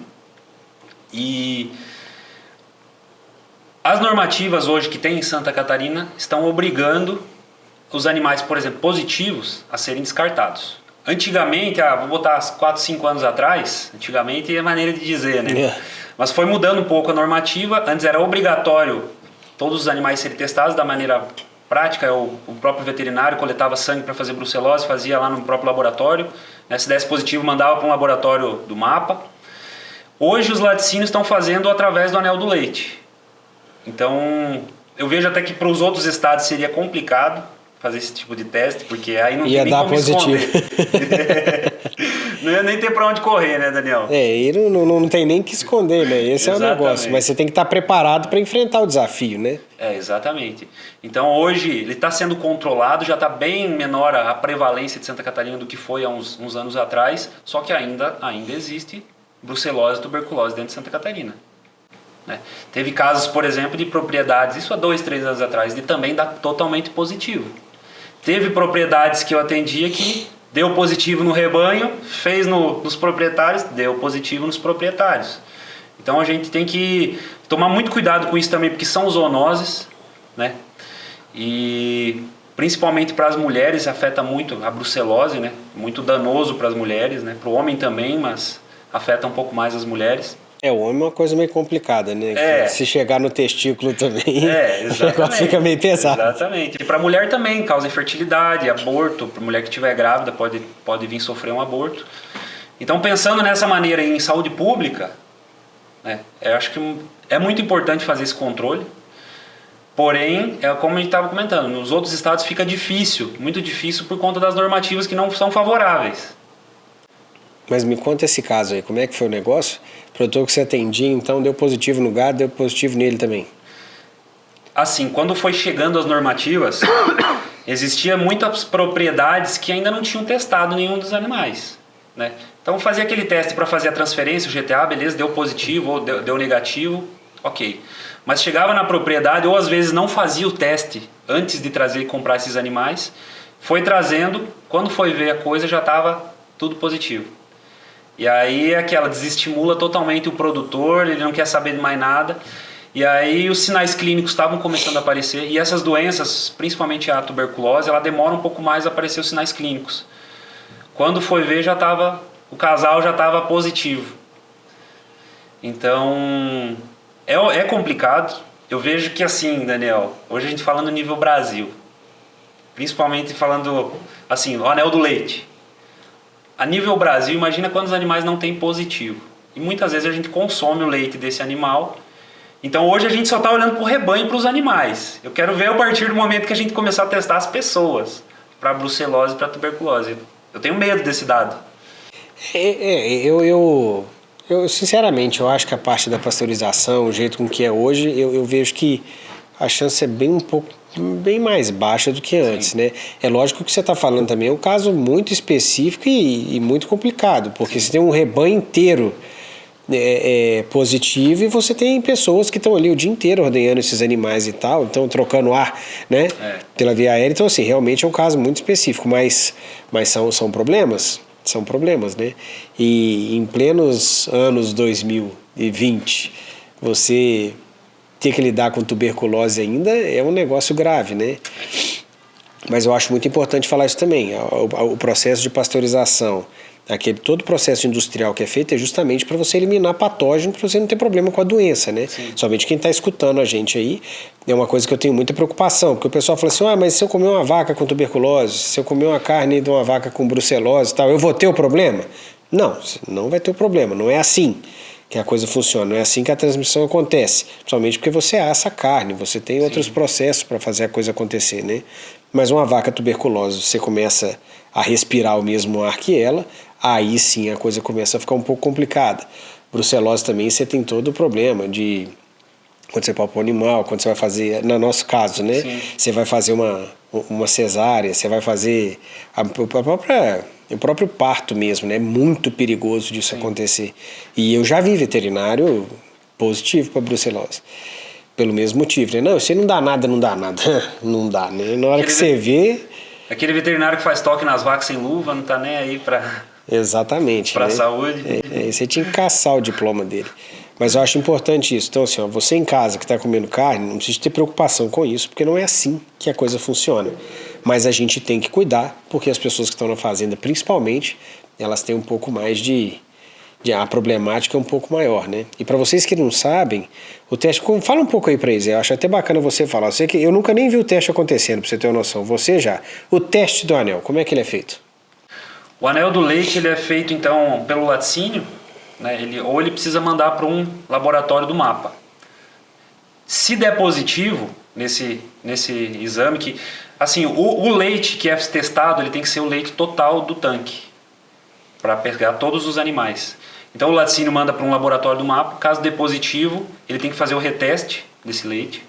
Speaker 2: e as normativas hoje que tem em Santa Catarina estão obrigando os animais, por exemplo, positivos a serem descartados. Antigamente, vou botar 4, 5 anos atrás, antigamente é maneira de dizer, né? Mas foi mudando um pouco a normativa. Antes era obrigatório todos os animais serem testados da maneira prática. O próprio veterinário coletava sangue para fazer brucelose, fazia lá no próprio laboratório. Se desse positivo, mandava para um laboratório do MAPA. Hoje os laticínios estão fazendo através do anel do leite. Então, eu vejo até que para os outros estados seria complicado fazer esse tipo de teste, porque aí não tem nem como esconder. Não ia nem ter para onde correr, né, Daniel?
Speaker 1: E não tem nem que esconder, né? Esse é o negócio. Mas você tem que estar preparado para enfrentar o desafio, né?
Speaker 2: Exatamente. Então hoje ele está sendo controlado, já está bem menor a prevalência de Santa Catarina do que foi há uns anos atrás, só que ainda existe brucelose e tuberculose dentro de Santa Catarina. Né? Teve casos, por exemplo, de propriedades, isso há 2, 3 anos atrás, de também dar totalmente positivo. Teve propriedades que eu atendia que deu positivo no rebanho, fez nos proprietários, deu positivo nos proprietários. Então a gente tem que tomar muito cuidado com isso também, porque são zoonoses, né? E principalmente para as mulheres afeta muito a brucelose, né? Muito danoso para as mulheres, né? Para o homem também, mas afeta um pouco mais as mulheres.
Speaker 1: O homem é uma coisa meio complicada, né? Se chegar no testículo também, o negócio fica meio pesado.
Speaker 2: Exatamente. E para a mulher também, causa infertilidade, aborto. Para a mulher que estiver grávida pode vir sofrer um aborto. Então, pensando nessa maneira em saúde pública, né, eu acho que é muito importante fazer esse controle. Porém, como a gente estava comentando, nos outros estados fica difícil, muito difícil por conta das normativas que não são favoráveis.
Speaker 1: Mas me conta esse caso aí, como é que foi o negócio? O produtor que você atendia, então, deu positivo no gado, deu positivo nele também?
Speaker 2: Assim, quando foi chegando as normativas, existia muitas propriedades que ainda não tinham testado nenhum dos animais, né? Então, fazia aquele teste para fazer a transferência, o GTA, beleza, deu positivo ou deu negativo, ok. Mas chegava na propriedade, ou às vezes não fazia o teste antes de trazer e comprar esses animais, foi trazendo, quando foi ver a coisa já estava tudo positivo. E aí aquela desestimula totalmente o produtor, ele não quer saber de mais nada. E aí os sinais clínicos estavam começando a aparecer. E essas doenças, principalmente a tuberculose, ela demora um pouco mais a aparecer os sinais clínicos. Quando foi ver, o casal já estava positivo. Então, é complicado. Eu vejo que assim, Daniel, hoje a gente falando no nível Brasil, principalmente falando assim, o anel do leite. A nível Brasil, imagina quantos animais não tem positivo. E muitas vezes a gente consome o leite desse animal. Então hoje a gente só está olhando para o rebanho e para os animais. Eu quero ver a partir do momento que a gente começar a testar as pessoas para brucelose e para tuberculose. Eu tenho medo desse dado.
Speaker 1: Eu sinceramente, eu acho que a parte da pasteurização, o jeito com que é hoje, eu vejo que a chance é bem mais baixa do que antes, né? É lógico que você está falando também, é um caso muito específico e muito complicado, porque você tem um rebanho inteiro positivo e você tem pessoas que estão ali o dia inteiro ordenhando esses animais e tal, então trocando ar, né? Pela via aérea. Então, assim, realmente é um caso muito específico, mas são problemas. São problemas, né? E em plenos anos 2020, você ter que lidar com tuberculose ainda é um negócio grave, né? Mas eu acho muito importante falar isso também. O processo de pasteurização, todo o processo industrial que é feito é justamente para você eliminar patógeno, para você não ter problema com a doença, né?
Speaker 2: Sim.
Speaker 1: Somente quem está escutando a gente aí, é uma coisa que eu tenho muita preocupação, porque o pessoal fala assim, mas se eu comer uma vaca com tuberculose, se eu comer uma carne de uma vaca com brucelose e tal, eu vou ter o problema? Não, não vai ter o problema, não é assim que a coisa funciona, não é assim que a transmissão acontece, principalmente porque você assa a carne, você tem outros processos para fazer a coisa acontecer, né? Mas uma vaca tuberculosa, você começa a respirar o mesmo ar que ela, aí sim a coisa começa a ficar um pouco complicada. Brucelose também, você tem todo o problema de quando você palpa o animal, quando você vai fazer, no nosso caso, né?
Speaker 2: Sim.
Speaker 1: Você vai fazer uma cesárea, você vai fazer o próprio parto mesmo, né? É muito perigoso disso acontecer. E eu já vi veterinário positivo para brucelose. Pelo mesmo motivo, né? Não, isso aí não dá nada, não dá nada. Não dá, né? Na hora que você vê...
Speaker 2: Aquele veterinário que faz toque nas vacas sem luva, não tá nem aí para...
Speaker 1: Exatamente.
Speaker 2: Para a
Speaker 1: né?
Speaker 2: saúde.
Speaker 1: Você tinha que caçar o diploma dele. Mas eu acho importante isso. Então, assim, você em casa que está comendo carne, não precisa ter preocupação com isso, porque não é assim que a coisa funciona. Mas a gente tem que cuidar, porque as pessoas que estão na fazenda, principalmente, elas têm um pouco mais a problemática é um pouco maior, né? E para vocês que não sabem, o teste... Fala um pouco aí para eles. Eu acho até bacana você falar. Eu nunca nem vi o teste acontecendo, para você ter uma noção. Você já. O teste do anel, como é que ele é feito?
Speaker 2: O anel do leite ele é feito, então, pelo laticínio, né? Ele precisa mandar para um laboratório do MAPA. Se der positivo nesse exame, que assim, o leite que é testado, ele tem que ser o leite total do tanque, para pegar todos os animais. Então o laticínio manda para um laboratório do MAPA, caso dê positivo, ele tem que fazer o reteste desse leite.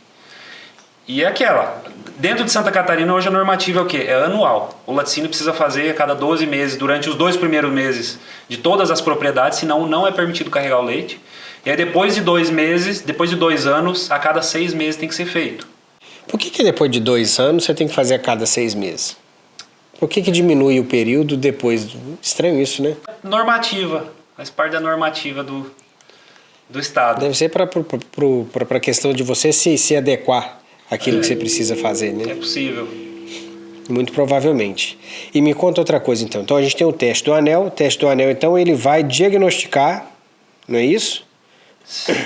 Speaker 2: E é aquela, dentro de Santa Catarina hoje a normativa é o quê? É anual. O laticínio precisa fazer a cada 12 meses, durante os 2 primeiros meses de todas as propriedades, senão não é permitido carregar o leite. E aí depois de 2 meses, depois de 2 anos, a cada 6 meses tem que ser feito.
Speaker 1: Por que depois de 2 anos você tem que fazer a cada 6 meses? Por que diminui o período depois? Estranho isso, né?
Speaker 2: Normativa, faz parte da normativa do Estado.
Speaker 1: Deve ser para a questão de você se adequar àquilo que você precisa fazer, né?
Speaker 2: É possível.
Speaker 1: Muito provavelmente. E me conta outra coisa, então. Então a gente tem o teste do anel. O teste do anel, então, ele vai diagnosticar, não é isso?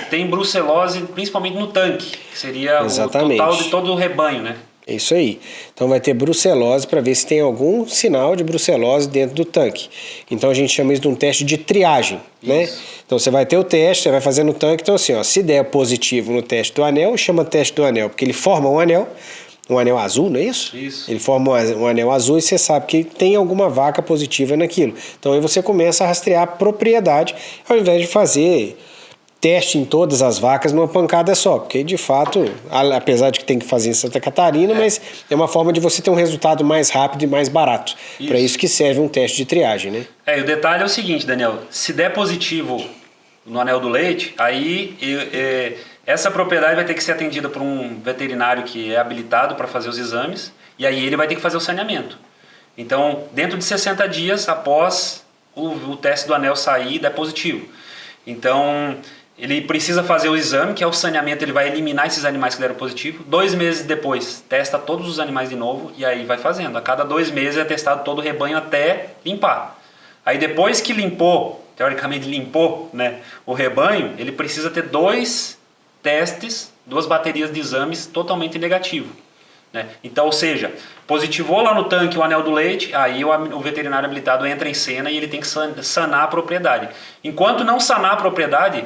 Speaker 2: Tem brucelose, principalmente no tanque, que seria
Speaker 1: Exatamente.
Speaker 2: O total de todo o rebanho, né?
Speaker 1: É isso aí. Então vai ter brucelose para ver se tem algum sinal de brucelose dentro do tanque. Então a gente chama isso de um teste de triagem, né? Então você vai ter o teste, você vai fazer no tanque. Então assim, se der positivo no teste do anel, chama teste do anel, porque ele forma um anel azul, não é isso?
Speaker 2: Isso.
Speaker 1: Ele forma um anel azul e você sabe que tem alguma vaca positiva naquilo. Então aí você começa a rastrear a propriedade, ao invés de fazer teste em todas as vacas numa pancada só, porque de fato, apesar de que tem que fazer em Santa Catarina, mas é uma forma de você ter um resultado mais rápido e mais barato. Para isso que serve um teste de triagem, né?
Speaker 2: E o detalhe é o seguinte, Daniel, se der positivo no anel do leite, aí essa propriedade vai ter que ser atendida por um veterinário que é habilitado para fazer os exames, e aí ele vai ter que fazer o saneamento. Então, dentro de 60 dias após o teste do anel sair, der positivo. Então, ele precisa fazer o exame, que é o saneamento, ele vai eliminar esses animais que deram positivo. 2 meses depois, testa todos os animais de novo e aí vai fazendo. A cada 2 meses é testado todo o rebanho até limpar. Aí depois que limpou, teoricamente limpou, né, o rebanho, ele precisa ter 2 testes, 2 baterias de exames totalmente negativos. Né? Então, ou seja, positivou lá no tanque o anel do leite, aí o veterinário habilitado entra em cena e ele tem que sanar a propriedade. Enquanto não sanar a propriedade,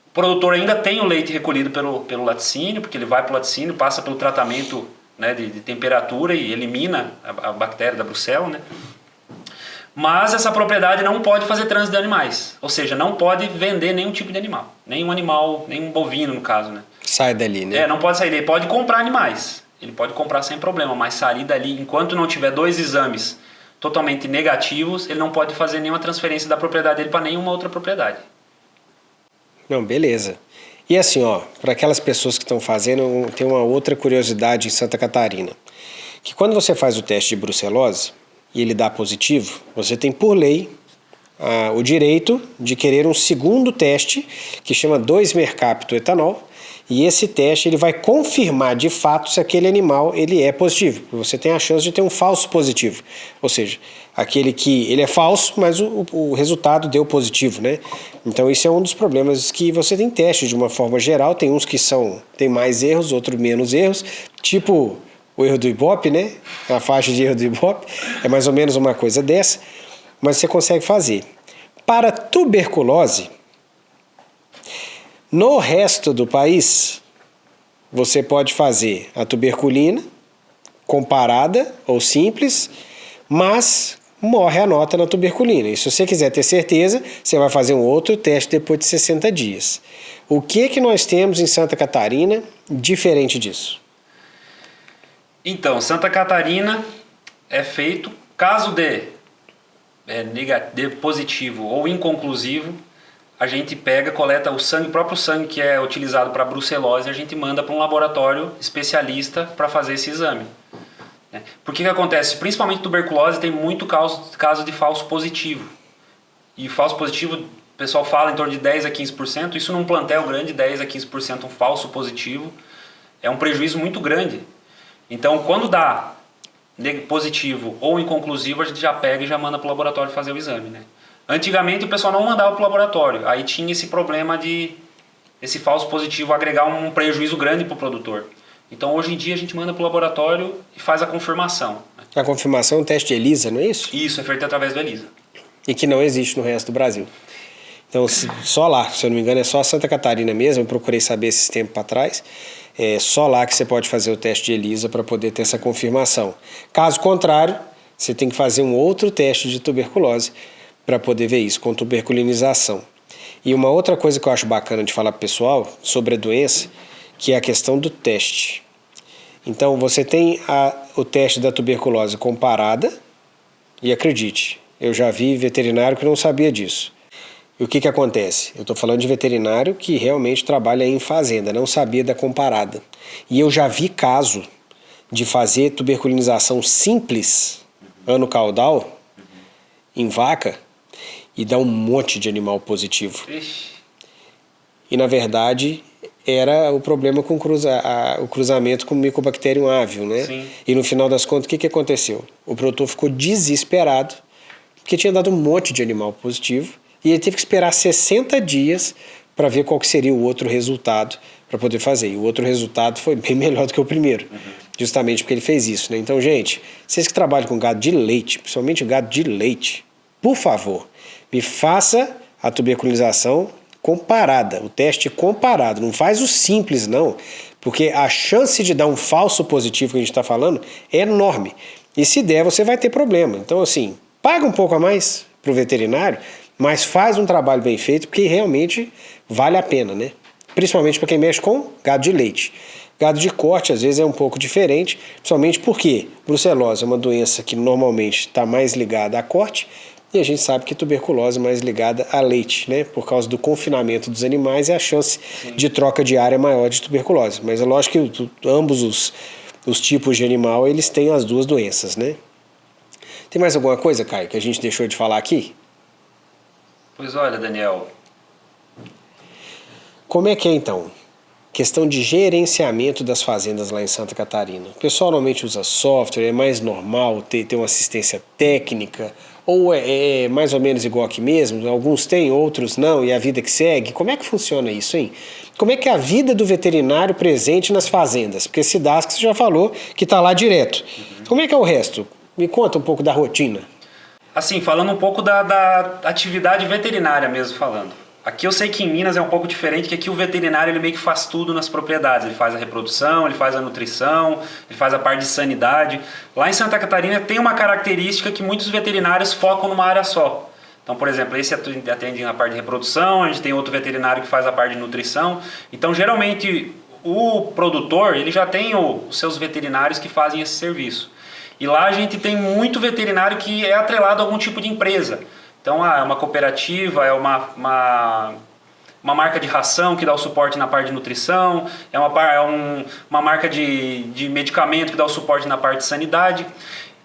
Speaker 2: o produtor ainda tem o leite recolhido pelo laticínio, porque ele vai para o laticínio, passa pelo tratamento, né, de temperatura e elimina a bactéria da brucela, né? Mas essa propriedade não pode fazer trânsito de animais, ou seja, não pode vender nenhum tipo de animal, nenhum bovino no caso, né?
Speaker 1: Sai dali, né?
Speaker 2: Não pode sair, ele pode comprar animais, ele pode comprar sem problema, mas sair dali, enquanto não tiver 2 exames totalmente negativos, ele não pode fazer nenhuma transferência da propriedade dele para nenhuma outra propriedade.
Speaker 1: Não, beleza. E assim, para aquelas pessoas que estão fazendo, tem uma outra curiosidade em Santa Catarina, que quando você faz o teste de brucelose e ele dá positivo, você tem por lei o direito de querer um segundo teste que chama 2-mercaptoetanol, E esse teste ele vai confirmar de fato se aquele animal ele é positivo. Você tem a chance de ter um falso positivo. Ou seja, aquele que ele é falso, mas o resultado deu positivo, né? Então isso é um dos problemas que você tem teste de uma forma geral. Tem uns que tem mais erros, outros menos erros. Tipo o erro do Ibope, né? A faixa de erro do Ibope é mais ou menos uma coisa dessa. Mas você consegue fazer. Para tuberculose, no resto do país, você pode fazer a tuberculina comparada ou simples, mas morre a nota na tuberculina. E se você quiser ter certeza, você vai fazer um outro teste depois de 60 dias. O que nós temos em Santa Catarina diferente disso?
Speaker 2: Então, Santa Catarina é feito, caso de positivo ou inconclusivo, a gente coleta o sangue, o próprio sangue que é utilizado para brucelose, a gente manda para um laboratório especialista para fazer esse exame. Por que acontece? Principalmente tuberculose tem muito caso de falso positivo. E falso positivo, o pessoal fala em torno de 10 a 15%, isso num plantel grande, 10 a 15% um falso positivo, é um prejuízo muito grande. Então, quando dá positivo ou inconclusivo, a gente já pega e já manda para o laboratório fazer o exame, né? Antigamente o pessoal não mandava para o laboratório, aí tinha esse problema de esse falso positivo agregar um prejuízo grande para o produtor. Então hoje em dia a gente manda para o laboratório e faz a confirmação.
Speaker 1: A confirmação é um teste de ELISA, não é isso?
Speaker 2: Isso, é feito através do ELISA.
Speaker 1: E que não existe no resto do Brasil. Então só lá, se eu não me engano é só Santa Catarina mesmo, eu procurei saber esses tempos para trás, é só lá que você pode fazer o teste de ELISA para poder ter essa confirmação. Caso contrário, você tem que fazer um outro teste de tuberculose para poder ver isso, com tuberculinização. E uma outra coisa que eu acho bacana de falar para o pessoal sobre a doença, que é a questão do teste. Então, você tem o teste da tuberculose comparada, e acredite, eu já vi veterinário que não sabia disso. E o que acontece? Eu estou falando de veterinário que realmente trabalha em fazenda, não sabia da comparada. E eu já vi caso de fazer tuberculinização simples, ano caudal, em vaca, e dá um monte de animal positivo.
Speaker 2: Ixi.
Speaker 1: E na verdade era o problema com o cruzamento com o Mycobacterium avium, né?
Speaker 2: Sim.
Speaker 1: E no final das contas, o que aconteceu? O produtor ficou desesperado, porque tinha dado um monte de animal positivo, e ele teve que esperar 60 dias para ver qual que seria o outro resultado para poder fazer. E o outro resultado foi bem melhor do que o primeiro, justamente porque ele fez isso, né? Então, gente, vocês que trabalham com gado de leite, principalmente gado de leite, por favor, me faça a tuberculinização comparada, o teste comparado. Não faz o simples, não, porque a chance de dar um falso positivo que a gente está falando é enorme. E se der, você vai ter problema. Então, assim, paga um pouco a mais para o veterinário, mas faz um trabalho bem feito, porque realmente vale a pena, né? Principalmente para quem mexe com gado de leite. Gado de corte, às vezes, é um pouco diferente, principalmente porque brucelose é uma doença que normalmente está mais ligada a corte, e a gente sabe que tuberculose é mais ligada a leite, né? Por causa do confinamento dos animais e a chance de troca de área maior de tuberculose. Mas é lógico que ambos os tipos de animal, eles têm as duas doenças, né? Tem mais alguma coisa, Caio, que a gente deixou de falar aqui?
Speaker 2: Pois olha, Daniel.
Speaker 1: Como é que é, então? Questão de gerenciamento das fazendas lá em Santa Catarina. O pessoal normalmente usa software, é mais normal ter uma assistência técnica, ou é mais ou menos igual aqui mesmo? Alguns têm, outros não, e a vida que segue. Como é que funciona isso, hein? Como é que é a vida do veterinário presente nas fazendas? Porque SIDASC você já falou que está lá direto. Como é que é o resto? Me conta um pouco da rotina.
Speaker 2: Assim, falando um pouco da atividade veterinária mesmo falando. Aqui eu sei que em Minas é um pouco diferente, que aqui o veterinário ele meio que faz tudo nas propriedades. Ele faz a reprodução, ele faz a nutrição, ele faz a parte de sanidade. Lá em Santa Catarina tem uma característica que muitos veterinários focam numa área só. Então, por exemplo, esse atende na parte de reprodução, a gente tem outro veterinário que faz a parte de nutrição. Então, geralmente, o produtor ele já tem os seus veterinários que fazem esse serviço. E lá a gente tem muito veterinário que é atrelado a algum tipo de empresa. Então, é uma cooperativa, é uma marca de ração que dá o suporte na parte de nutrição, é uma marca de medicamento que dá o suporte na parte de sanidade.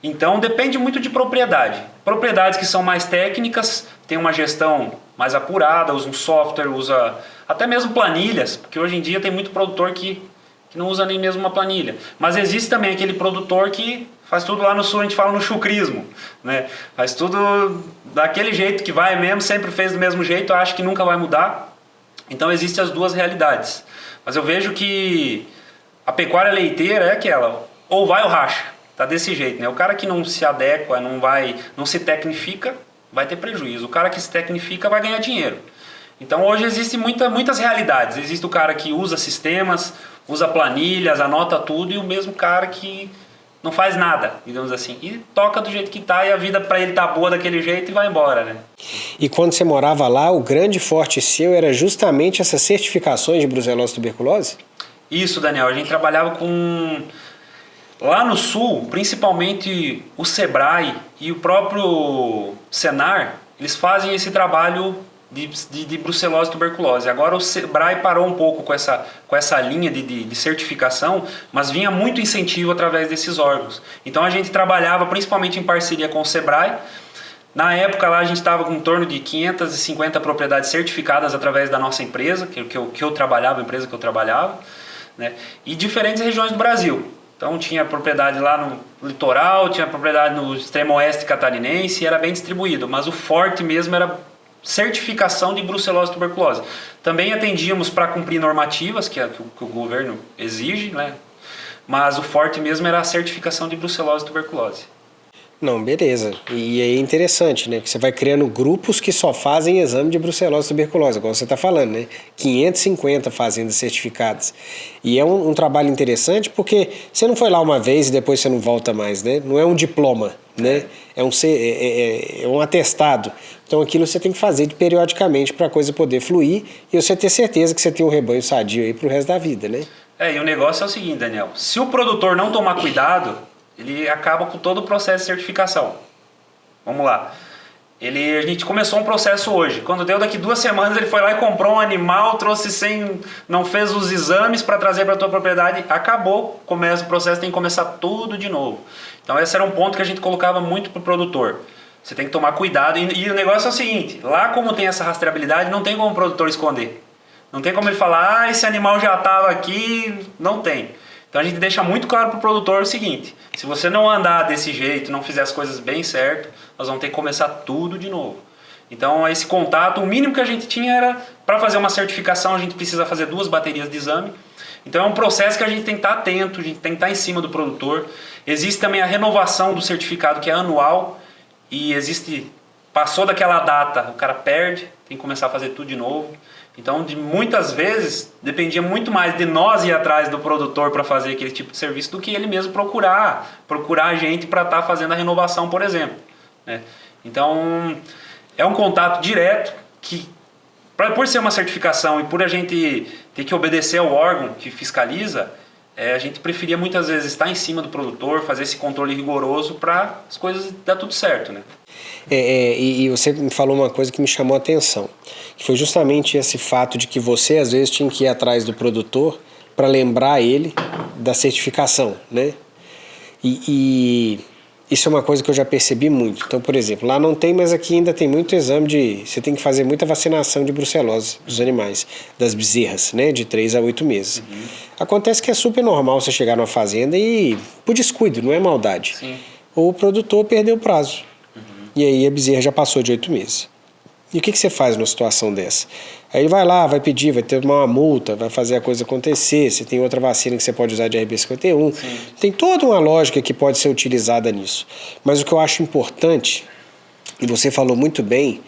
Speaker 2: Então, depende muito de propriedade. Propriedades que são mais técnicas, tem uma gestão mais apurada, usa um software, usa Até mesmo planilhas, porque hoje em dia tem muito produtor que não usa nem mesmo uma planilha. Mas existe também aquele produtor que faz tudo lá no sul, a gente fala no chucrismo, né? Faz tudo daquele jeito que vai mesmo, sempre fez do mesmo jeito, acha que nunca vai mudar. Então existem as duas realidades. Mas eu vejo que a pecuária leiteira é aquela, ou vai ou racha, tá desse jeito, né? O cara que não se adequa, não se tecnifica, vai ter prejuízo. O cara que se tecnifica vai ganhar dinheiro. Então hoje existem muitas realidades. Existe o cara que usa sistemas, usa planilhas, anota tudo, e o mesmo cara que não faz nada, digamos assim, e toca do jeito que tá, e a vida para ele tá boa daquele jeito e vai embora, né?
Speaker 1: E quando você morava lá, o grande forte seu era justamente essas certificações de brucelose e tuberculose?
Speaker 2: Isso, Daniel, a gente trabalhava com... Lá no sul, principalmente o Sebrae e o próprio Senar, eles fazem esse trabalho de brucelose e tuberculose. Agora o Sebrae parou um pouco com essa linha de certificação, mas vinha muito incentivo através desses órgãos. Então a gente trabalhava principalmente em parceria com o Sebrae. Na época lá a gente estava com em torno de 550 propriedades certificadas através da nossa empresa, que eu trabalhava, a empresa que eu trabalhava, né? E diferentes regiões do Brasil. Então tinha propriedade lá no litoral, tinha propriedade no extremo oeste catarinense, e era bem distribuído, mas o forte mesmo era certificação de brucelose e tuberculose. Também atendíamos para cumprir normativas, que o governo exige, né? Mas o forte mesmo era a certificação de brucelose e tuberculose.
Speaker 1: Não, beleza. E é interessante, né? Que você vai criando grupos que só fazem exame de brucelose e tuberculose, como você está falando, né? 550 fazendas certificadas. E é um trabalho interessante porque você não foi lá uma vez e depois você não volta mais, né? Não é um diploma, né? É um atestado. Então aquilo você tem que fazer periodicamente para a coisa poder fluir e você ter certeza que você tem um rebanho sadio aí para o resto da vida, né?
Speaker 2: E o negócio é o seguinte, Daniel. Se o produtor não tomar cuidado, ele acaba com todo o processo de certificação. Vamos lá. A gente começou um processo hoje. Quando deu daqui 2 semanas, ele foi lá e comprou um animal, não fez os exames para trazer para a tua propriedade, acabou. Começa o processo, tem que começar tudo de novo. Então esse era um ponto que a gente colocava muito para o produtor. Você tem que tomar cuidado. E o negócio é o seguinte, lá como tem essa rastreabilidade, não tem como o produtor esconder. Não tem como ele falar, esse animal já estava aqui, não tem. Então a gente deixa muito claro para o produtor o seguinte, se você não andar desse jeito, não fizer as coisas bem certo, nós vamos ter que começar tudo de novo. Então esse contato, o mínimo que a gente tinha era, para fazer uma certificação, a gente precisa fazer 2 baterias de exame. Então é um processo que a gente tem que estar atento, a gente tem que estar em cima do produtor. Existe também a renovação do certificado, que é anual, e passou daquela data, o cara perde, tem que começar a fazer tudo de novo. Então, muitas vezes, dependia muito mais de nós ir atrás do produtor para fazer aquele tipo de serviço do que ele mesmo procurar a gente para estar fazendo a renovação, por exemplo, né? Então, é um contato direto que, por ser uma certificação e por a gente ter que obedecer ao órgão que fiscaliza, a gente preferia muitas vezes estar em cima do produtor, fazer esse controle rigoroso para as coisas dar tudo certo, né?
Speaker 1: E você me falou uma coisa que me chamou a atenção, que foi justamente esse fato de que você às vezes tinha que ir atrás do produtor para lembrar ele da certificação, né? E isso é uma coisa que eu já percebi muito. Então, por exemplo, lá não tem, mas aqui ainda tem muito exame você tem que fazer muita vacinação de brucelose dos animais, das bezerras, né? De 3 a 8 meses. Uhum. Acontece que é super normal você chegar numa fazenda e, por descuido, não é maldade.
Speaker 2: Sim.
Speaker 1: O produtor perdeu o prazo. E aí a bezerra já passou de 8 meses. E o que você faz numa situação dessa? Aí ele vai lá, vai pedir, vai ter uma multa, vai fazer a coisa acontecer. Você tem outra vacina que você pode usar de RB51. Sim. Tem toda uma lógica que pode ser utilizada nisso. Mas o que eu acho importante, e você falou muito bem,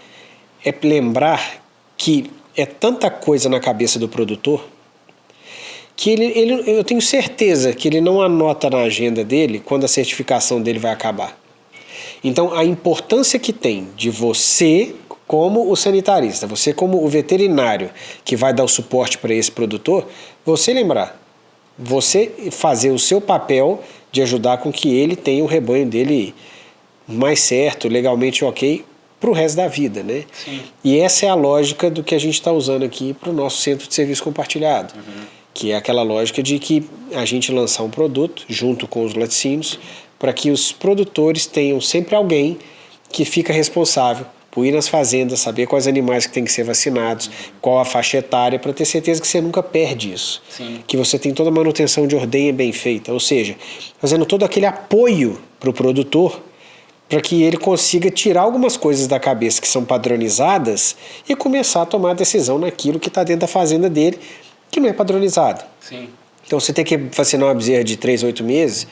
Speaker 1: é lembrar que é tanta coisa na cabeça do produtor que eu tenho certeza que ele não anota na agenda dele quando a certificação dele vai acabar. Então, a importância que tem de você, como o sanitarista, você como o veterinário que vai dar o suporte para esse produtor, você lembrar, você fazer o seu papel de ajudar com que ele tenha o rebanho dele mais certo, legalmente ok, para o resto da vida, né?
Speaker 2: Sim.
Speaker 1: E essa é a lógica do que a gente está usando aqui para o nosso centro de serviço compartilhado, que é aquela lógica de que a gente lançar um produto junto com os laticínios para que os produtores tenham sempre alguém que fica responsável por ir nas fazendas, saber quais animais que têm que ser vacinados, qual a faixa etária, para ter certeza que você nunca perde isso.
Speaker 2: Sim.
Speaker 1: Que você tem toda a manutenção de ordenha bem feita, ou seja, fazendo todo aquele apoio para o produtor, para que ele consiga tirar algumas coisas da cabeça que são padronizadas e começar a tomar a decisão naquilo que está dentro da fazenda dele, que não é padronizado.
Speaker 2: Sim.
Speaker 1: Então você tem que vacinar uma bezerra de 3 a 8 meses,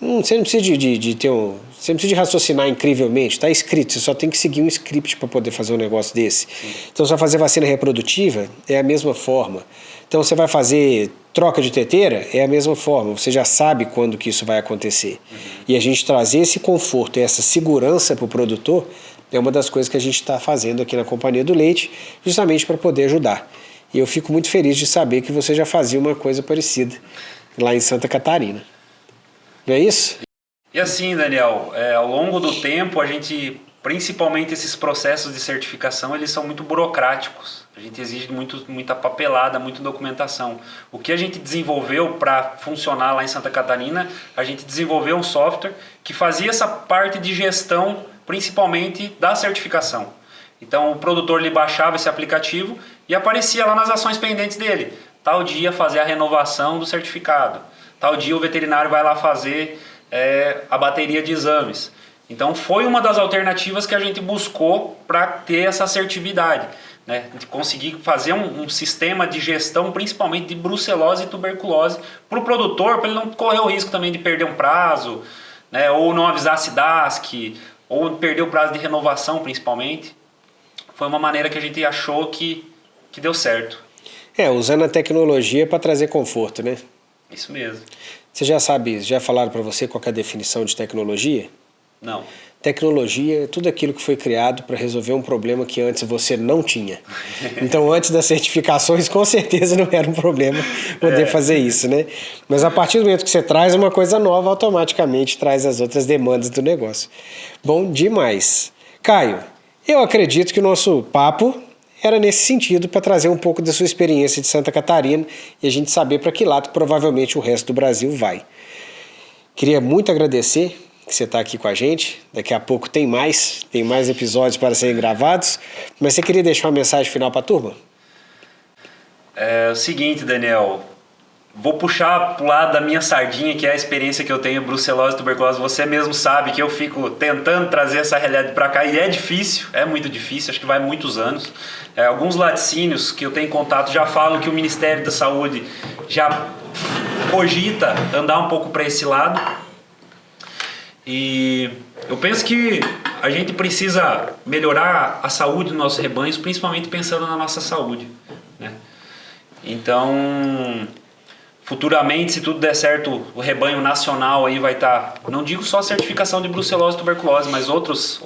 Speaker 1: você não precisa você não precisa de raciocinar incrivelmente, está escrito, você só tem que seguir um script para poder fazer um negócio desse.
Speaker 2: Sim.
Speaker 1: Então você vai fazer vacina reprodutiva, é a mesma forma. Então você vai fazer troca de teteira, é a mesma forma, você já sabe quando que isso vai acontecer. E a gente trazer esse conforto e essa segurança para o produtor é uma das coisas que a gente está fazendo aqui na Companhia do Leite, justamente para poder ajudar. E eu fico muito feliz de saber que você já fazia uma coisa parecida lá em Santa Catarina. Não é isso?
Speaker 2: E assim, Daniel, ao longo do tempo, a gente, principalmente esses processos de certificação, eles são muito burocráticos. A gente exige muita papelada, muita documentação. O que a gente desenvolveu para funcionar lá em Santa Catarina, a gente desenvolveu um software que fazia essa parte de gestão, principalmente da certificação. Então o produtor ele baixava esse aplicativo e aparecia lá nas ações pendentes dele. Tal dia fazer a renovação do certificado. Tal dia o veterinário vai lá fazer a bateria de exames. Então foi uma das alternativas que a gente buscou para ter essa assertividade, né? De conseguir fazer um sistema de gestão, principalmente de brucelose e tuberculose, para o produtor, para ele não correr o risco também de perder um prazo, né? Ou não avisar a SIDASC, ou perder o prazo de renovação, principalmente. Foi uma maneira que a gente achou que deu certo.
Speaker 1: Usando a tecnologia para trazer conforto, né?
Speaker 2: Isso mesmo.
Speaker 1: Você já falaram para você qual é a definição de tecnologia?
Speaker 2: Não.
Speaker 1: Tecnologia é tudo aquilo que foi criado para resolver um problema que antes você não tinha. Então, antes das certificações, com certeza não era um problema poder fazer isso, né? Mas a partir do momento que você traz uma coisa nova, automaticamente traz as outras demandas do negócio. Bom demais. Caio, eu acredito que o nosso papo era nesse sentido, para trazer um pouco da sua experiência de Santa Catarina e a gente saber para que lado provavelmente o resto do Brasil vai. Queria muito agradecer que você está aqui com a gente. Daqui a pouco tem mais episódios para serem gravados. Mas você queria deixar uma mensagem final para a turma?
Speaker 2: É o seguinte, Daniel. Vou puxar pro lado da minha sardinha, que é a experiência que eu tenho, brucelose e tuberculose. Você mesmo sabe que eu fico tentando trazer essa realidade para cá e é difícil, é muito difícil, acho que vai muitos anos. Alguns laticínios que eu tenho contato já falam que o Ministério da Saúde já cogita andar um pouco para esse lado. E eu penso que a gente precisa melhorar a saúde dos nossos rebanhos, principalmente pensando na nossa saúde, né? Então, futuramente, se tudo der certo, o rebanho nacional aí vai estar, não digo só a certificação de brucelose e tuberculose, mas outros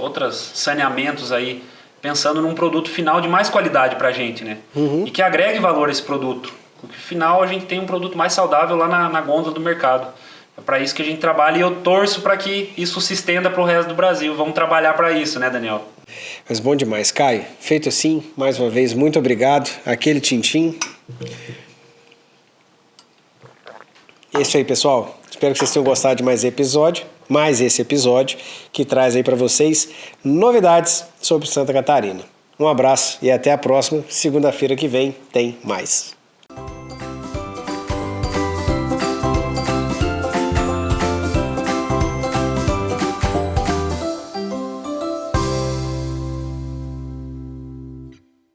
Speaker 2: saneamentos aí, pensando num produto final de mais qualidade para a gente, né? E que agregue valor a esse produto. Porque, no final, a gente tem um produto mais saudável lá na gôndola do mercado. É para isso que a gente trabalha e eu torço para que isso se estenda para o resto do Brasil. Vamos trabalhar para isso, né, Daniel?
Speaker 1: Mas bom demais, Caio. Feito assim, mais uma vez, muito obrigado. Aquele tintim. É isso aí, pessoal. Espero que vocês tenham gostado de mais esse episódio que traz aí para vocês novidades sobre Santa Catarina. Um abraço e até a próxima. Segunda-feira que vem tem mais.